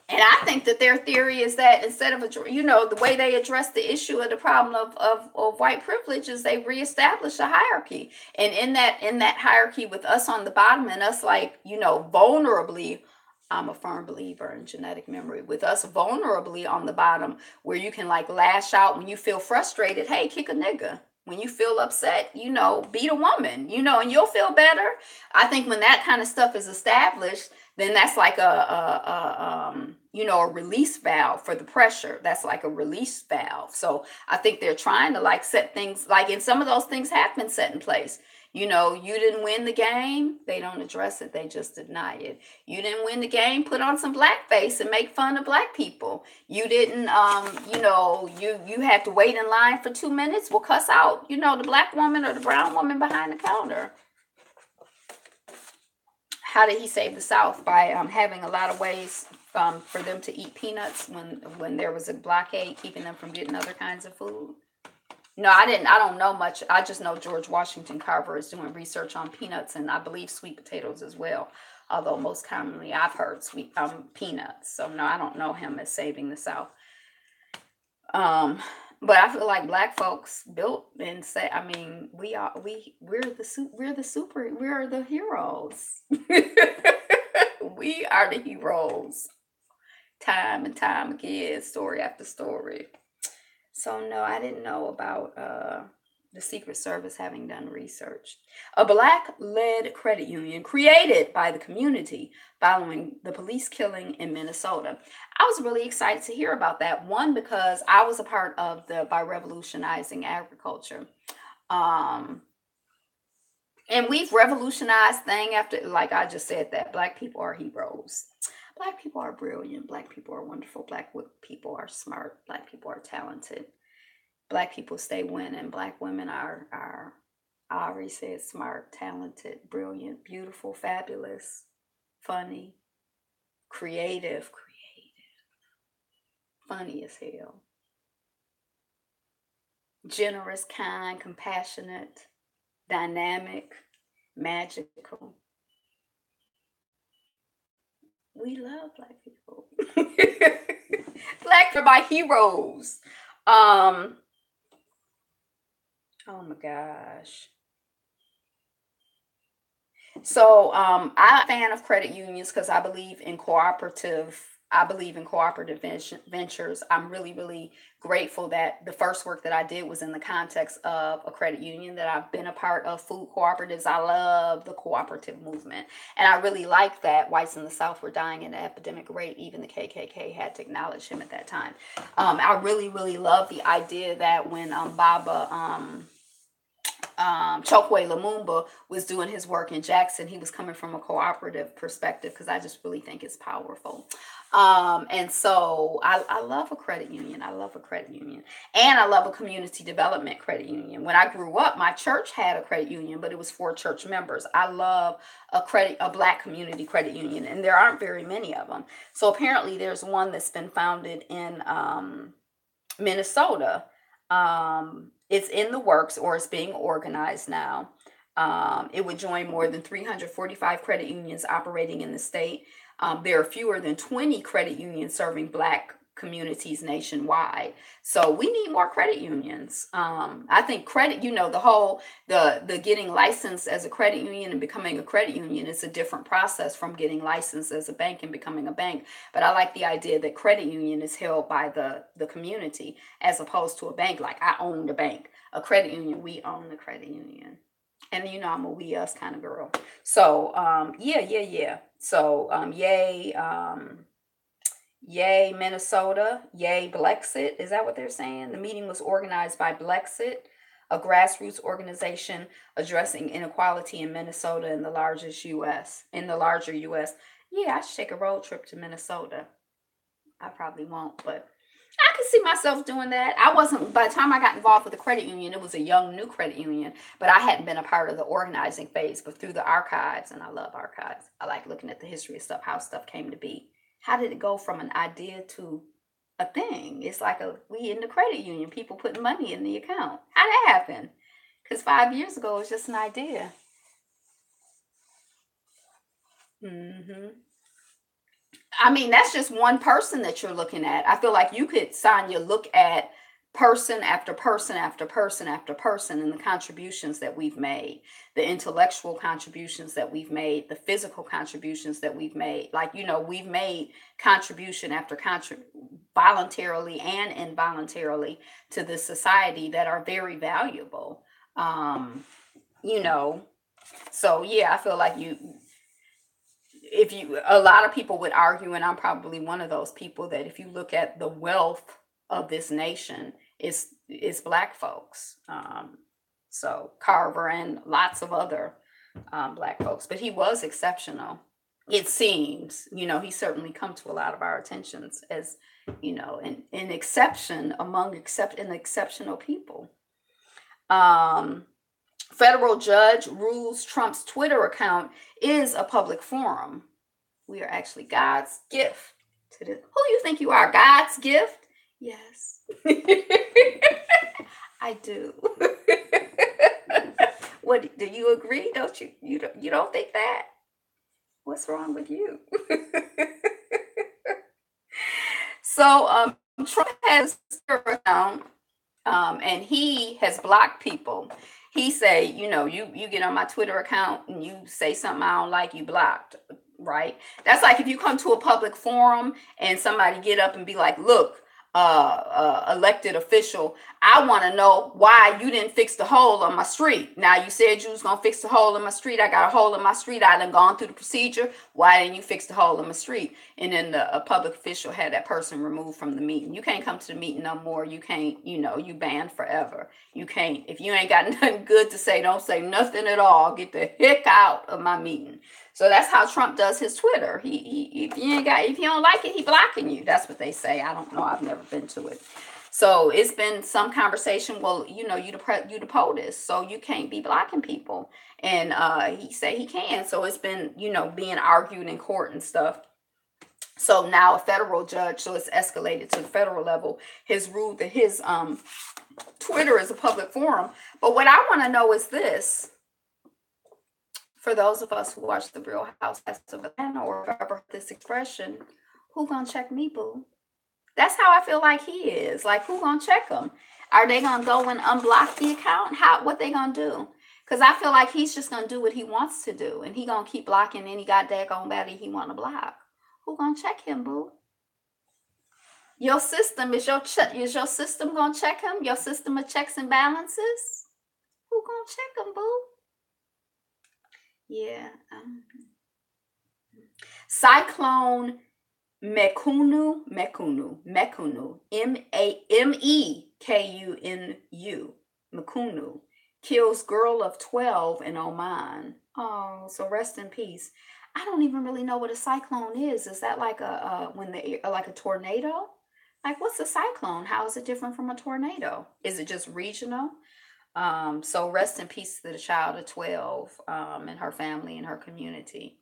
And I think that their theory is that instead of, the way they address the issue of the problem of white privilege is they reestablish a hierarchy. And in that hierarchy, with us on the bottom and us like, vulnerably, I'm a firm believer in genetic memory, with us vulnerably on the bottom, where you can like lash out when you feel frustrated. Hey, kick a nigga. When you feel upset, beat a woman, and you'll feel better. I think when that kind of stuff is established, then that's like a release valve for the pressure. That's like a release valve. So I think they're trying to like set things, like, and some of those things have been set in place. You didn't win the game, they don't address it, they just deny it. You didn't win the game, put on some blackface and make fun of Black people. You didn't, you had to wait in line for 2 minutes, well, cuss out, the Black woman or the brown woman behind the counter. How did he save the South? By having a lot of ways for them to eat peanuts when there was a blockade, keeping them from getting other kinds of food. No, I don't know much. I just know George Washington Carver is doing research on peanuts, and I believe sweet potatoes as well. Although most commonly I've heard peanuts. So no, I don't know him as saving the South. But I feel like Black folks built and say, I mean, we're the heroes. We are the heroes. time and time again, story after story. So no, I didn't know about the Secret Service having done research. A black-led credit union created by the community following the police killing in Minnesota. I was really excited to hear about that. One, because I was a part of the by revolutionizing agriculture. Um, and we've revolutionized thing after, like I just said, that black people are heroes. Black people are brilliant. Black people are wonderful. People are smart. Black people are talented. Black people stay winning. Black women are I already said smart, talented, brilliant, beautiful, fabulous, funny, creative, funny as hell, generous, kind, compassionate, dynamic, magical. We love black people. Black are my heroes. Um, oh my gosh. So I'm a fan of credit unions because I believe in cooperative ventures. I'm really, really grateful that the first work that I did was in the context of a credit union, that I've been a part of food cooperatives. I love the cooperative movement. And I really like that whites in the South were dying at an epidemic rate. Even the KKK had to acknowledge him at that time. I really, really love the idea that when Baba Chokwe Lumumba was doing his work in Jackson, he was coming from a cooperative perspective, because I just really think it's powerful. And so I love a credit union. I love a credit union. And I love a community development credit union. When I grew up, my church had a credit union, but it was for church members. I love a black community credit union, and there aren't very many of them. So apparently there's one that's been founded in Minnesota. It's in the works, or it's being organized now. It would join more than 345 credit unions operating in the state. There are fewer than 20 credit unions serving black communities nationwide. So we need more credit unions. I think credit, the getting licensed as a credit union and becoming a credit union is a different process from getting licensed as a bank and becoming a bank. But I like the idea that credit union is held by the community, as opposed to a bank. Like, I own the bank. A credit union, we own the credit union. And I'm a we us kind of girl. So yeah. So yay Minnesota, yay Blexit. Is that what they're saying? The meeting was organized by Blexit, a grassroots organization addressing inequality in Minnesota in the larger US. Yeah, I should take a road trip to Minnesota. I probably won't, but I could see myself doing that. I wasn't, by the time I got involved with the credit union, it was a young, new credit union, but I hadn't been a part of the organizing phase. But through the archives, and I love archives, I like looking at the history of stuff, how stuff came to be. How did it go from an idea to a thing? It's like we in the credit union, people putting money in the account. How did that happen? Because 5 years ago, it was just an idea. Hmm. I mean, that's just one person that you're looking at. I feel like you could, Sonya, look at person after person after person after person, and the contributions that we've made, the intellectual contributions that we've made, the physical contributions that we've made. Like, we've made contribution after voluntarily and involuntarily, to this society, that are very valuable. You know, so yeah, I feel like a lot of people would argue, and I'm probably one of those people, that if you look at the wealth of this nation, it's black folks. So Carver and lots of other black folks, but he was exceptional. It seems, he certainly come to a lot of our attentions as, an exception among exceptional people. Um, Federal judge rules Trump's Twitter account is a public forum. We are actually God's gift to this. Who you think you are? God's gift? Yes. I do. What, do you agree? Don't you? You don't think that? What's wrong with you? So Trump has a Twitter account, and he has blocked people. He say, you get on my Twitter account and you say something I don't like, you blocked. right? That's like if you come to a public forum and somebody get up and be like, look, elected official, I want to know why you didn't fix the hole on my street. Now you said you was gonna fix the hole in my street. I got a hole in my street. I done gone through the procedure. Why didn't you fix the hole in my street? And then a public official had that person removed from the meeting. You can't come to the meeting no more. You can't, you banned forever. You can't, if you ain't got nothing good to say, don't say nothing at all. Get the heck out of my meeting. So that's how Trump does his Twitter. He if you don't like it, he blocking you. That's what they say. I don't know. I've never been to it. So it's been some conversation. Well, you the POTUS, so you can't be blocking people. And he said he can. So it's been being argued in court and stuff. So now a federal judge, so it's escalated to the federal level, has ruled that his Twitter is a public forum. But what I want to know is this. For those of us who watch The Real Housewives of Atlanta or have ever heard this expression, who gonna check me, boo? That's how I feel like he is. Like, who gonna check him? Are they gonna go and unblock the account? What they gonna do? Because I feel like he's just gonna do what he wants to do, and he gonna keep blocking any goddamn body he wanna block. Who gonna check him, boo? Your system is your system gonna check him? Your system of checks and balances? Who gonna check him, boo? Yeah. Cyclone Mekunu, Mekunu, Mekunu, kills girl of 12 in Oman. Oh, so rest in peace. I don't even really know what a cyclone is. Is that like like a tornado? Like, what's a cyclone? How is it different from a tornado? Is it just regional? So rest in peace to the child of 12 and her family and her community.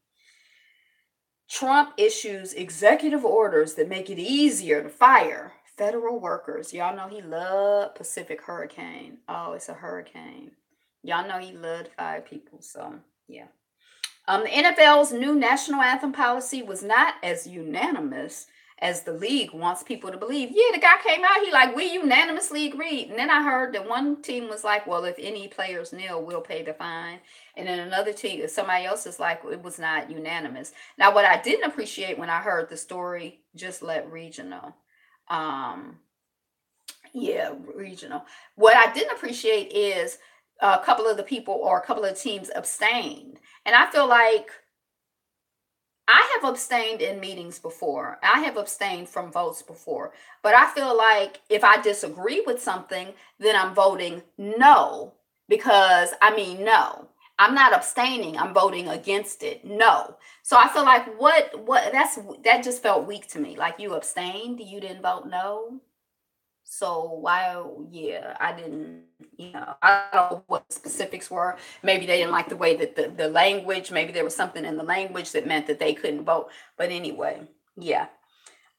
Trump issues executive orders that make it easier to fire federal workers. Y'all know he loved Pacific Hurricane. Oh, it's a hurricane. Y'all know he loved to fire people. So, yeah. The NFL's new national anthem policy was not as unanimous as the league wants people to believe. Yeah, the guy came out, he like, we unanimously agreed. And then I heard that one team was like, well, if any players kneel, we'll pay the fine. And then another team, somebody else is like, it was not unanimous. Now, what I didn't appreciate when I heard the story, just let regional. Yeah, regional. What I didn't appreciate is a couple of the people or a couple of teams abstained. And I feel like I have abstained in meetings before. I have abstained from votes before. But I feel like if I disagree with something, then I'm voting no. Because, no. I'm not abstaining. I'm voting against it. No. So I feel like that just felt weak to me. Like, you abstained, you didn't vote no. So why, yeah, I didn't, I don't know what the specifics were. Maybe they didn't like the way that the language, maybe there was something in the language that meant that they couldn't vote. But anyway, yeah.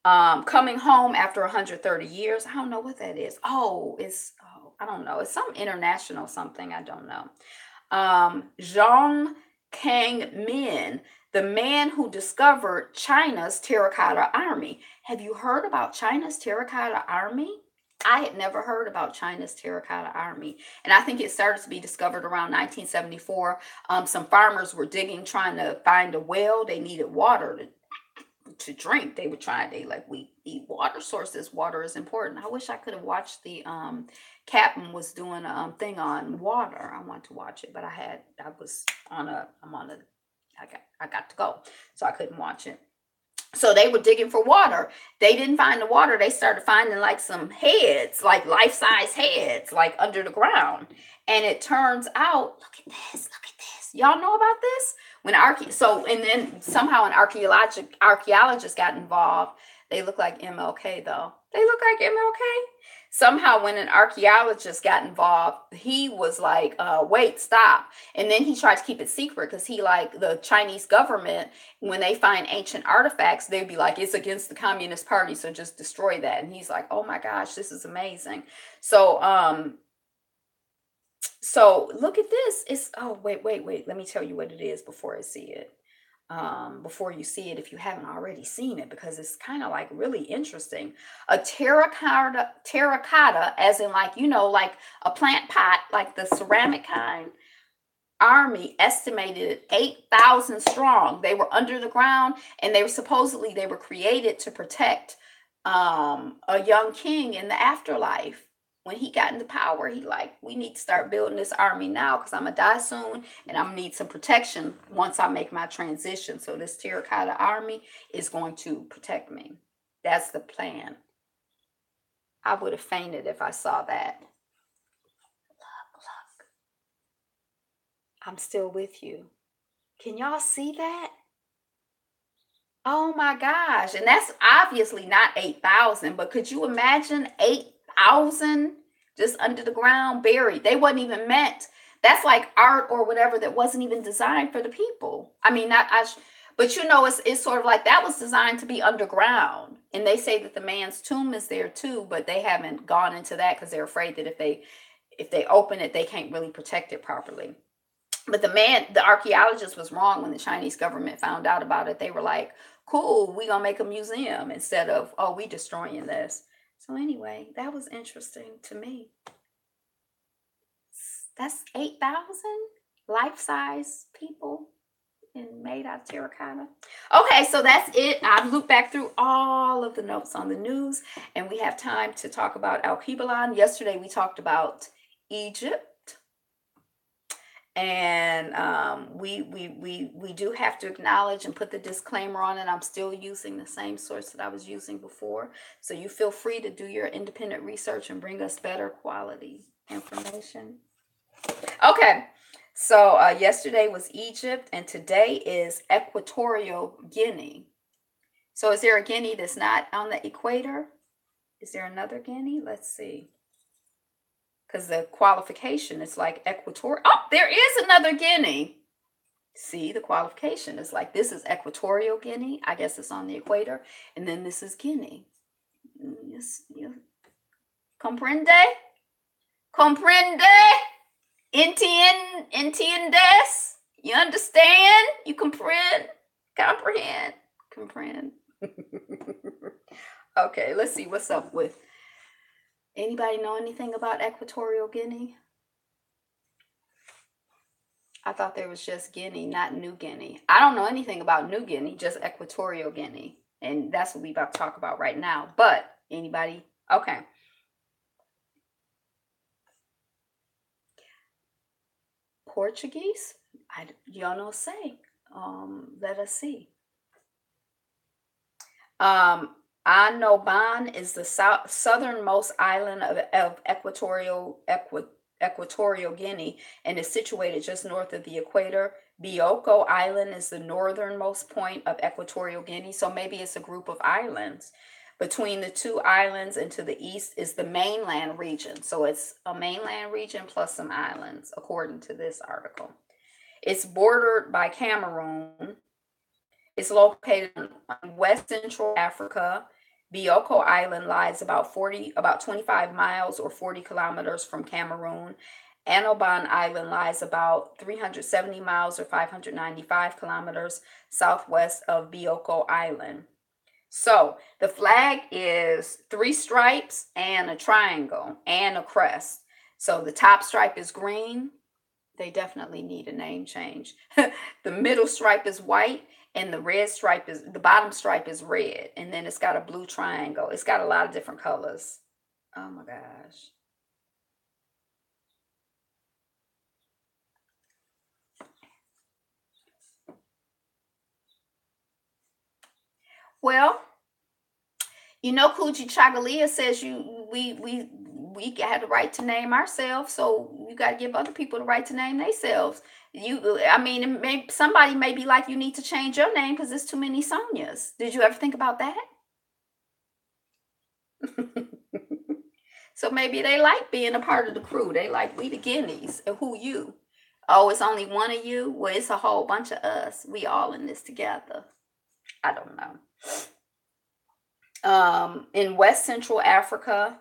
Coming home after 130 years. I don't know what that is. I don't know. It's some international something. I don't know. Zhang Kangmin, the man who discovered China's terracotta army. Have you heard about China's terracotta army? I had never heard about China's terracotta army. And I think it started to be discovered around 1974. Some farmers were digging, trying to find a well. They needed water to drink. We eat water sources. Water is important. I wish I could have watched the captain was doing a thing on water. I wanted to watch it, but I got to go. So I couldn't watch it. So they were digging for water. They didn't find the water. They started finding like some heads, like life-size heads, like under the ground. And it turns out, look at this. Y'all know about this? And then somehow an archaeologist got involved. They look like MLK though. They look like MLK. Somehow when an archaeologist got involved, he was like, wait, stop. And then he tried to keep it secret because the Chinese government, when they find ancient artifacts, they'd be like, it's against the Communist Party, so just destroy that. And he's like, oh my gosh, this is amazing. So look at this. Wait. Let me tell you what it is before I see it. Before you see it, if you haven't already seen it, because it's kind of like really interesting. A terracotta, as in like a plant pot, like the ceramic kind. army estimated at 8,000 strong. They were under the ground, and they were created to protect a young king in the afterlife. When he got into power, he like, we need to start building this army now because I'm gonna die soon and I'm gonna need some protection once I make my transition. So this terracotta army is going to protect me. That's the plan. I would have fainted if I saw that. Look. I'm still with you. Can y'all see that? Oh my gosh. And that's obviously not 8,000, but could you imagine 8,000 just under the ground buried? They wasn't even meant. That's like art or whatever that wasn't even designed for the people. I mean, but you know, it's sort of like that was designed to be underground. And they say that the man's tomb is there too, but they haven't gone into that because they're afraid that if they open it, they can't really protect it properly. But the archaeologist was wrong when the Chinese government found out about it. They were like, cool, we gonna make a museum instead of, oh, we destroying this. So anyway, that was interesting to me. That's 8,000 life-size people and made out of terracotta. Okay, so that's it. I've looked back through all of the notes on the news, and we have time to talk about Alkebulan. Yesterday we talked about Egypt. And we do have to acknowledge and put the disclaimer on it. I'm still using the same source that I was using before. So you feel free to do your independent research and bring us better quality information. Okay, so yesterday was Egypt and today is Equatorial Guinea. So is there a Guinea that's not on the equator? Is there another Guinea? Let's see. Because the qualification is like Equatorial. Oh, there is another Guinea. See, the qualification is like, this is Equatorial Guinea. I guess it's on the equator. And then this is Guinea. Yes, yeah. Comprende? Comprende? Entiendes? You understand? You comprehend? Comprehend? Comprehend. Okay, let's see what's up with. Anybody know anything about Equatorial Guinea? I thought there was just Guinea, not New Guinea. I don't know anything about New Guinea, just Equatorial Guinea. And that's what we're about to talk about right now. But anybody? Okay. Portuguese? Y'all know say. Let us see. Anoban is the southernmost island of Equatorial Guinea and is situated just north of the equator. Bioko Island is the northernmost point of Equatorial Guinea, so maybe it's a group of islands. Between the two islands and to the east is the mainland region. So it's a mainland region plus some islands, according to this article. It's bordered by Cameroon. It's located in West Central Africa. Bioko Island lies about 25 miles or 40 kilometers from Cameroon. Anoban Island lies about 370 miles or 595 kilometers southwest of Bioko Island. So the flag is 3 stripes and a triangle and a crest. So the top stripe is green. They definitely need a name change. The middle stripe is white. And the bottom stripe is red. And then it's got a blue triangle. It's got a lot of different colors. Oh my gosh. Well, you know, Kujichagulia says we had the right to name ourselves, so you got to give other people the right to name themselves. Somebody may be like, you need to change your name because there's too many Sonias. Did you ever think about that? So maybe they like being a part of the crew. They like, we the Guineas. And who you? Oh, it's only one of you? Well, it's a whole bunch of us. We all in this together. I don't know. In West Central Africa,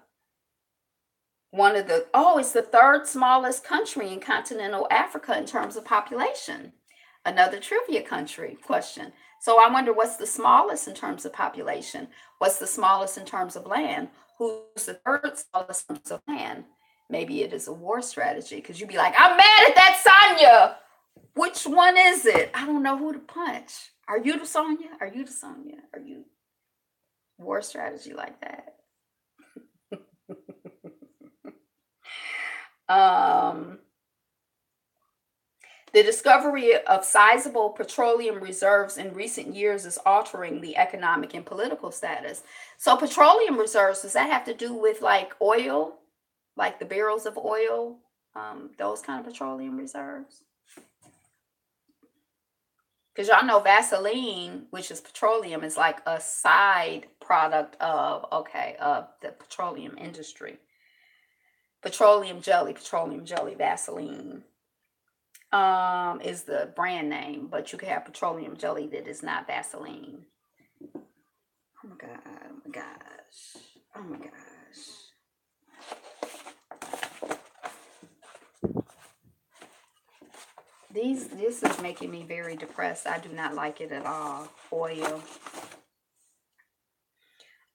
it's the third smallest country in continental Africa in terms of population. Another trivia question. So I wonder, what's the smallest in terms of population? What's the smallest in terms of land? Who's the third smallest in terms of land? Maybe it is a war strategy because you'd be like, I'm mad at that Sonya. Which one is it? I don't know who to punch. Are you the Sonya? Are you the Sonya? Are you war strategy like that? Um, the discovery of sizable petroleum reserves in recent years is altering the economic and political status. So, petroleum reserves, does that have to do with like oil, like the barrels of oil, those kind of petroleum reserves? Because y'all know Vaseline, which is petroleum, is like a side product of, okay, of the petroleum industry. Petroleum jelly, Vaseline is the brand name, but you can have petroleum jelly that is not Vaseline. Oh my god, oh my gosh. Oh my gosh. This is making me very depressed. I do not like it at all. Oil.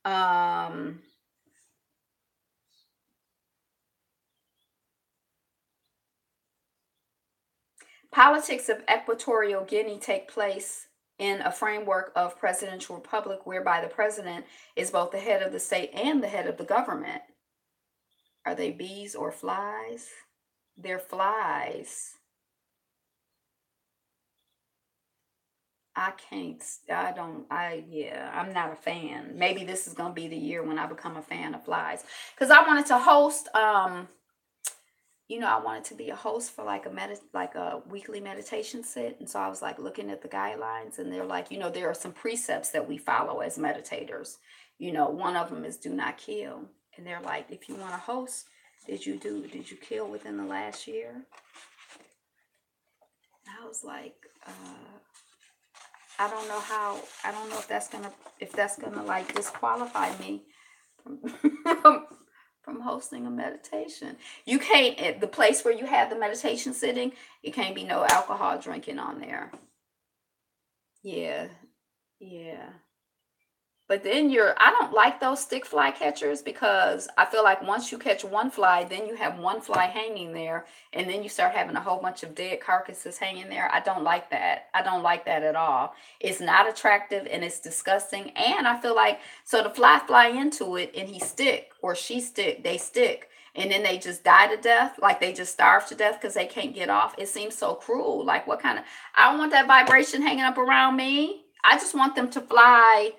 Um Politics of Equatorial Guinea take place in a framework of presidential republic whereby the president is both the head of the state and the head of the government. Are they bees or flies? They're flies. I can't, I don't, yeah, I'm not a fan. Maybe this is going to be the year when I become a fan of flies. Because I wanted to host, I wanted to be a host for like like a weekly meditation sit. And so I was like looking at the guidelines, and they're like, there are some precepts that we follow as meditators. One of them is do not kill. And they're like, if you want to host, did you kill within the last year? And I was like, I don't know if that's gonna like disqualify me from, from hosting a meditation. You can't, at the place where you have the meditation sitting, it can't be no alcohol drinking on there. Yeah, yeah. But then I don't like those stick fly catchers, because I feel like once you catch one fly, then you have one fly hanging there, and then you start having a whole bunch of dead carcasses hanging there. I don't like that. I don't like that at all. It's not attractive and it's disgusting. And I feel like, so the fly into it and he stick or she stick, they stick. And then they just die to death, like they just starve to death because they can't get off. It seems so cruel. Like, what kind of, I don't want that vibration hanging up around me. I just want them to fly,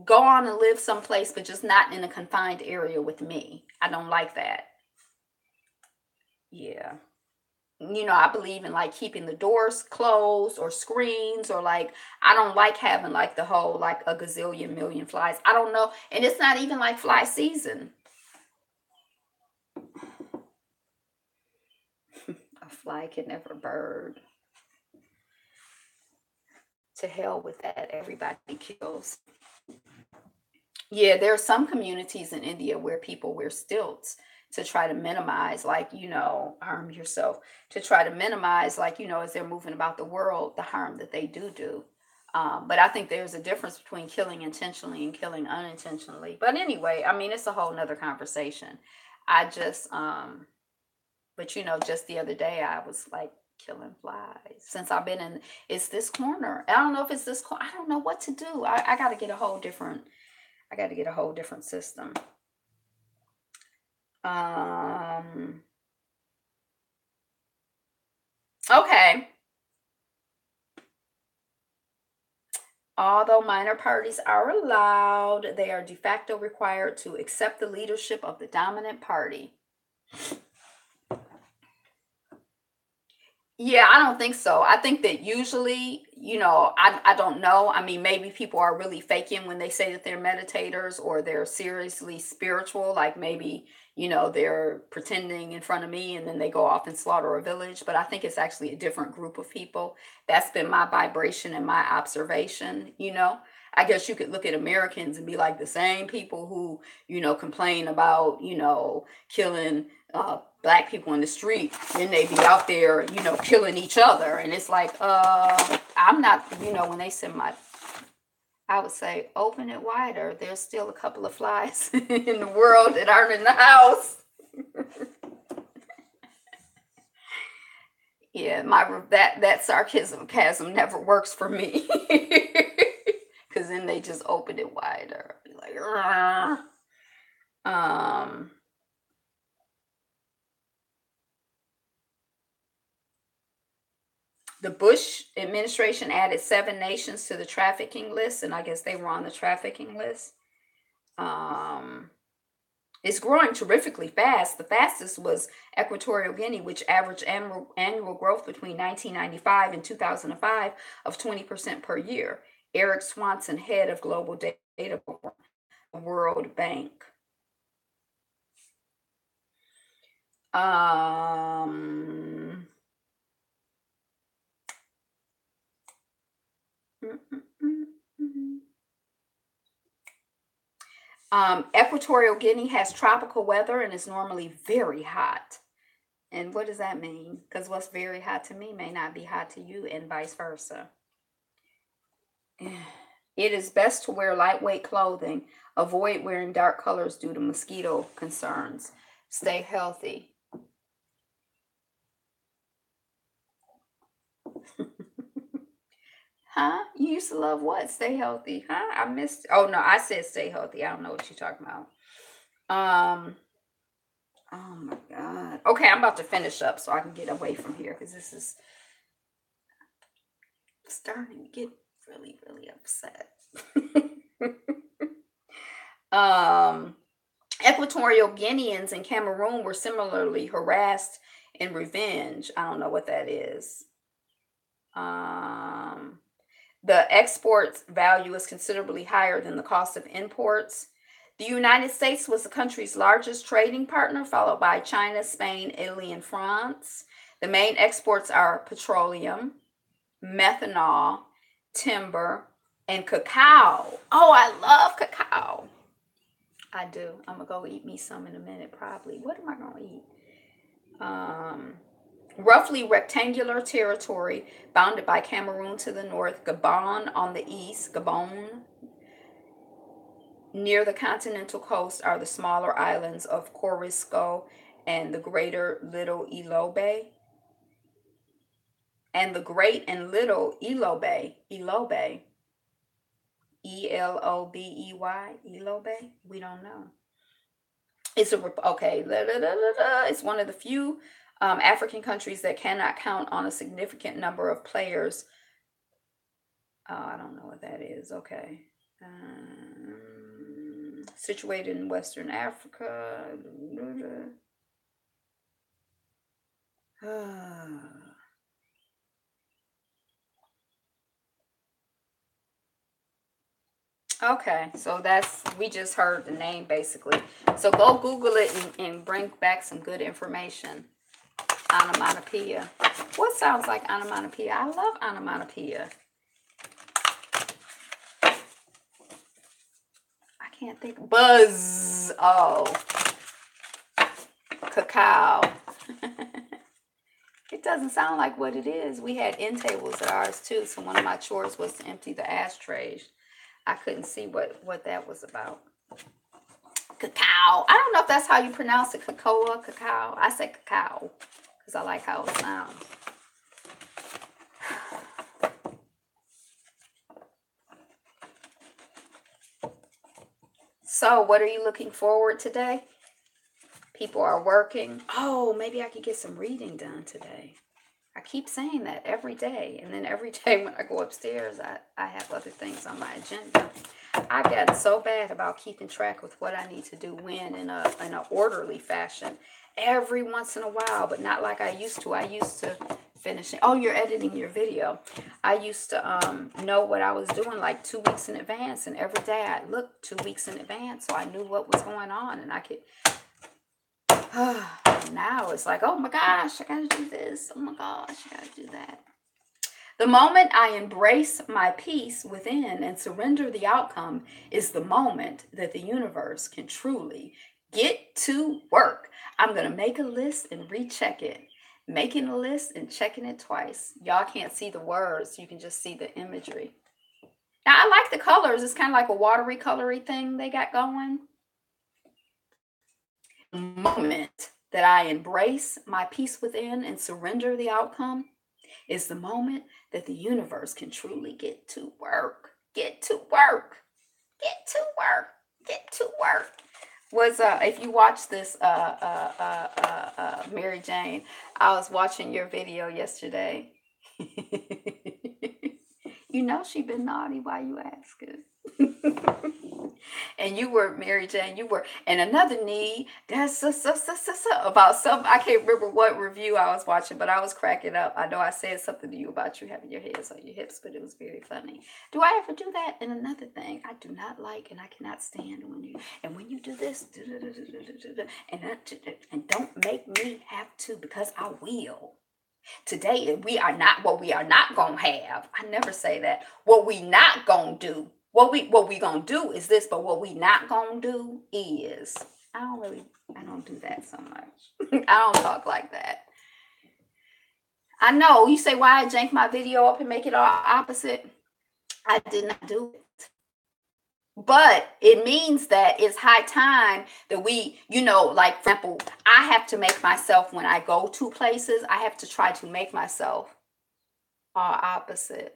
go on and live someplace, but just not in a confined area with me. I don't like that. Yeah. I believe in like keeping the doors closed or screens, or like, I don't like having like the whole, like a gazillion million flies. I don't know. And it's not even like fly season. A fly can never bird. To hell with that. Everybody kills. Yeah, there are some communities in India where people wear stilts to try to minimize, like, harm yourself, to try to minimize, like, as they're moving about the world, the harm that they do. But I think there's a difference between killing intentionally and killing unintentionally. But anyway, I mean, it's a whole nother conversation. I just, but just the other day, I was like killing flies since I've been in, it's this corner. I don't know if it's this corner. I don't know what to do. I got to get a whole different system. Um, okay. Although minor parties are allowed, they are de facto required to accept the leadership of the dominant party. Yeah, I don't think so. I think that usually, I don't know. I mean, maybe people are really faking when they say that they're meditators or they're seriously spiritual. Like maybe, they're pretending in front of me and then they go off and slaughter a village. But I think it's actually a different group of people. That's been my vibration and my observation. I guess you could look at Americans and be like the same people who, complain about, killing black people in the street, then they be out there, killing each other. And it's like, I'm not, when they send I would say open it wider. There's still a couple of flies in the world that aren't in the house. Yeah, that sarcasm never works for me. Cause then they just open it wider. Be like, "Argh." um, the Bush administration added 7 nations to the trafficking list, and I guess they were on the trafficking list. Um, it's growing terrifically fast. The fastest was Equatorial Guinea, which averaged annual growth between 1995 and 2005 of 20% per year. Eric Swanson, head of global data for World Bank. Um, mm, mm, mm, mm. Equatorial Guinea has tropical weather and is normally very hot. And what does that mean? Because what's very hot to me may not be hot to you, and vice versa. It is best to wear lightweight clothing. Avoid wearing dark colors due to mosquito concerns. Stay healthy. Huh? You used to love what? Stay healthy. Huh? I missed. Oh no, I said stay healthy. I don't know what you're talking about. Um. Oh my God. Okay, I'm about to finish up so I can get away from here because this is starting to get really, really upset. um. Equatorial Guineans and Cameroon were similarly harassed in revenge. I don't know what that is. Um, the export value is considerably higher than the cost of imports. The United States was the country's largest trading partner, followed by China, Spain, Italy, and France. The main exports are petroleum, methanol, timber, and cacao. Oh, I love cacao. I do. I'm gonna go eat me some in a minute, probably. What am I gonna eat? Um, roughly rectangular territory bounded by Cameroon to the north, Gabon on the east, Gabon. Near the continental coast are the smaller islands of Corisco and the Greater Little Ilobe. And the Great and Little Ilobe, Ilobe, Elobey, Ilobe. We don't know. It's a okay. It's one of the few African countries that cannot count on a significant number of players. I don't know what that is. Okay. Situated in Western Africa. Okay, so we just heard the name basically. So go Google it and bring back some good information. Onomatopoeia. What sounds like onomatopoeia? I love onomatopoeia. I can't think. Buzz. Oh. Cacao. It doesn't sound like what it is. We had end tables at ours too, so one of my chores was to empty the ashtrays. I couldn't see what that was about. Cacao. I don't know if that's how you pronounce it. Cacao, cacao. I say cacao because I like how it sounds. So, what are you looking forward today? People are working. Oh, maybe I could get some reading done today. I keep saying that every day. And then every day when I go upstairs, I have other things on my agenda. I've gotten so bad about keeping track with what I need to do when in an orderly fashion every once in a while, but not like I used to. I used to finish it. Oh, you're editing your video. I used to know what I was doing like 2 weeks in advance, and every day I'd look 2 weeks in advance so I knew what was going on, and I could now it's like, oh my gosh, I gotta do this. Oh my gosh, I gotta do that. The moment I embrace my peace within and surrender the outcome is the moment that the universe can truly get to work. I'm going to make a list and recheck it. Making a list and checking it twice. Y'all can't see the words, you can just see the imagery. Now, I like the colors. It's kind of like a watery, colory thing they got going. Moment that I embrace my peace within and surrender the outcome is the moment that the universe can truly get to work. Get to work. Get to work. Get to work. Was if you watch this Mary Jane, I was watching your video yesterday. You know she been naughty. Why you asking? And you were Mary Jane. You were, and another need. That's about some. I can't remember what review I was watching, but I was cracking up. I know I said something to you about you having your hands on your hips, but it was very funny. Do I ever do that? And another thing, I do not like, and I cannot stand when you do this, and don't make me have to, because I will. Today we are not what we are not gonna have. I never say that. What we not gonna do. What we gonna do is this, but what we not gonna do is I don't do that so much. I don't talk like that. I know you say why I jank my video up and make it all opposite. I did not do it. But it means that it's high time that we, like, for example, I have to make myself, when I go to places, I have to try to make myself opposite.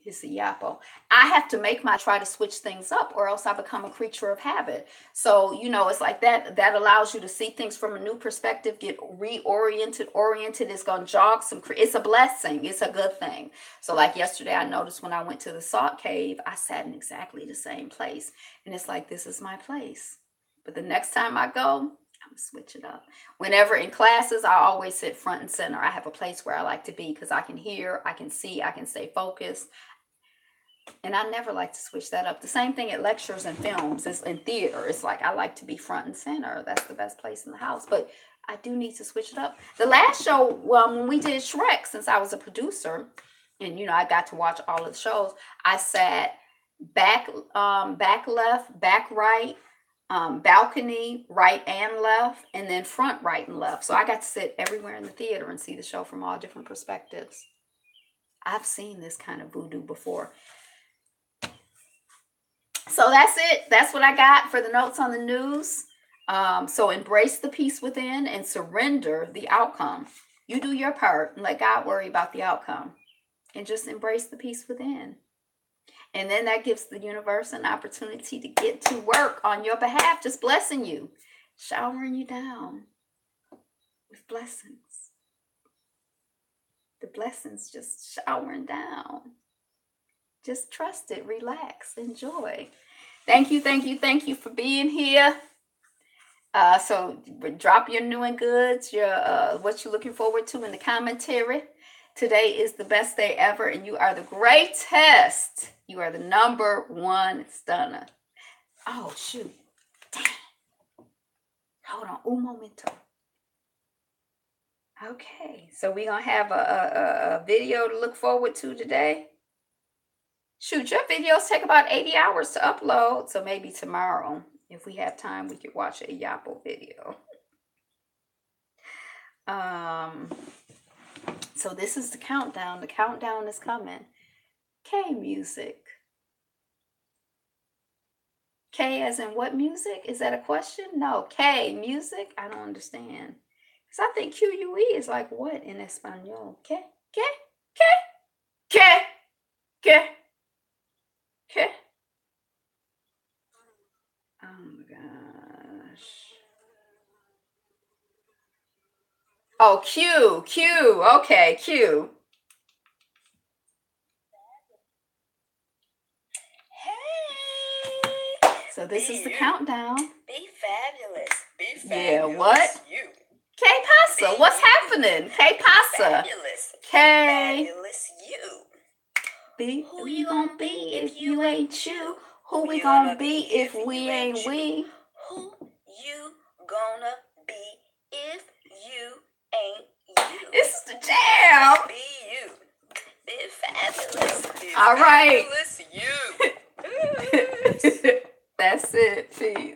It's a yapo. I have to try to switch things up, or else I become a creature of habit. So, it's like that. That allows you to see things from a new perspective, get oriented. It's going to jog it's a blessing. It's a good thing. So like yesterday, I noticed when I went to the salt cave, I sat in exactly the same place. And it's like, this is my place. But the next time I go, I'm going to switch it up. Whenever in classes, I always sit front and center. I have a place where I like to be because I can hear, I can see, I can stay focused. And I never like to switch that up. The same thing at lectures and films, is in theater. It's like I like to be front and center. That's the best place in the house. But I do need to switch it up. The last show, when we did Shrek, since I was a producer, and I got to watch all of the shows, I sat back left, back right, balcony right and left, and then front right and left. So I got to sit everywhere in the theater and see the show from all different perspectives. I've seen this kind of voodoo before. So that's it. That's what I got for the notes on the news. So embrace the peace within and surrender the outcome. You do your part and let God worry about the outcome, and just embrace the peace within. And then that gives the universe an opportunity to get to work on your behalf, just blessing you, showering you down with blessings. The blessings just showering down. Just trust it, relax, enjoy. Thank you for being here. So drop your new and goods, your what you're looking forward to in the commentary. Today is the best day ever, and you are the greatest. You are the number one stunner. Oh, shoot. Dang. Hold on. Un momento. Okay, so we're going to have a video to look forward to today. Shoot, your videos take about 80 hours to upload, so maybe tomorrow, if we have time, we could watch a Yapo video. So this is the countdown. The countdown is coming. K music. K as in what music? Is that a question? No. K music? I don't understand. Because I think QUE is like what in Espanol? K. Oh my gosh. Oh, Q. Okay, Q. Hey. So this is the countdown. Be fabulous. Be fabulous. Yeah, what? You. K Pasa, what's happening? K Pasa. Fabulous. K. Fabulous you. Be who you gonna be if you ain't you? Who we gonna be if we ain't we? Who you gonna be if you ain't you? It's the jam. Be you. Be fabulous. Be All right. fabulous you. That's it. Peace.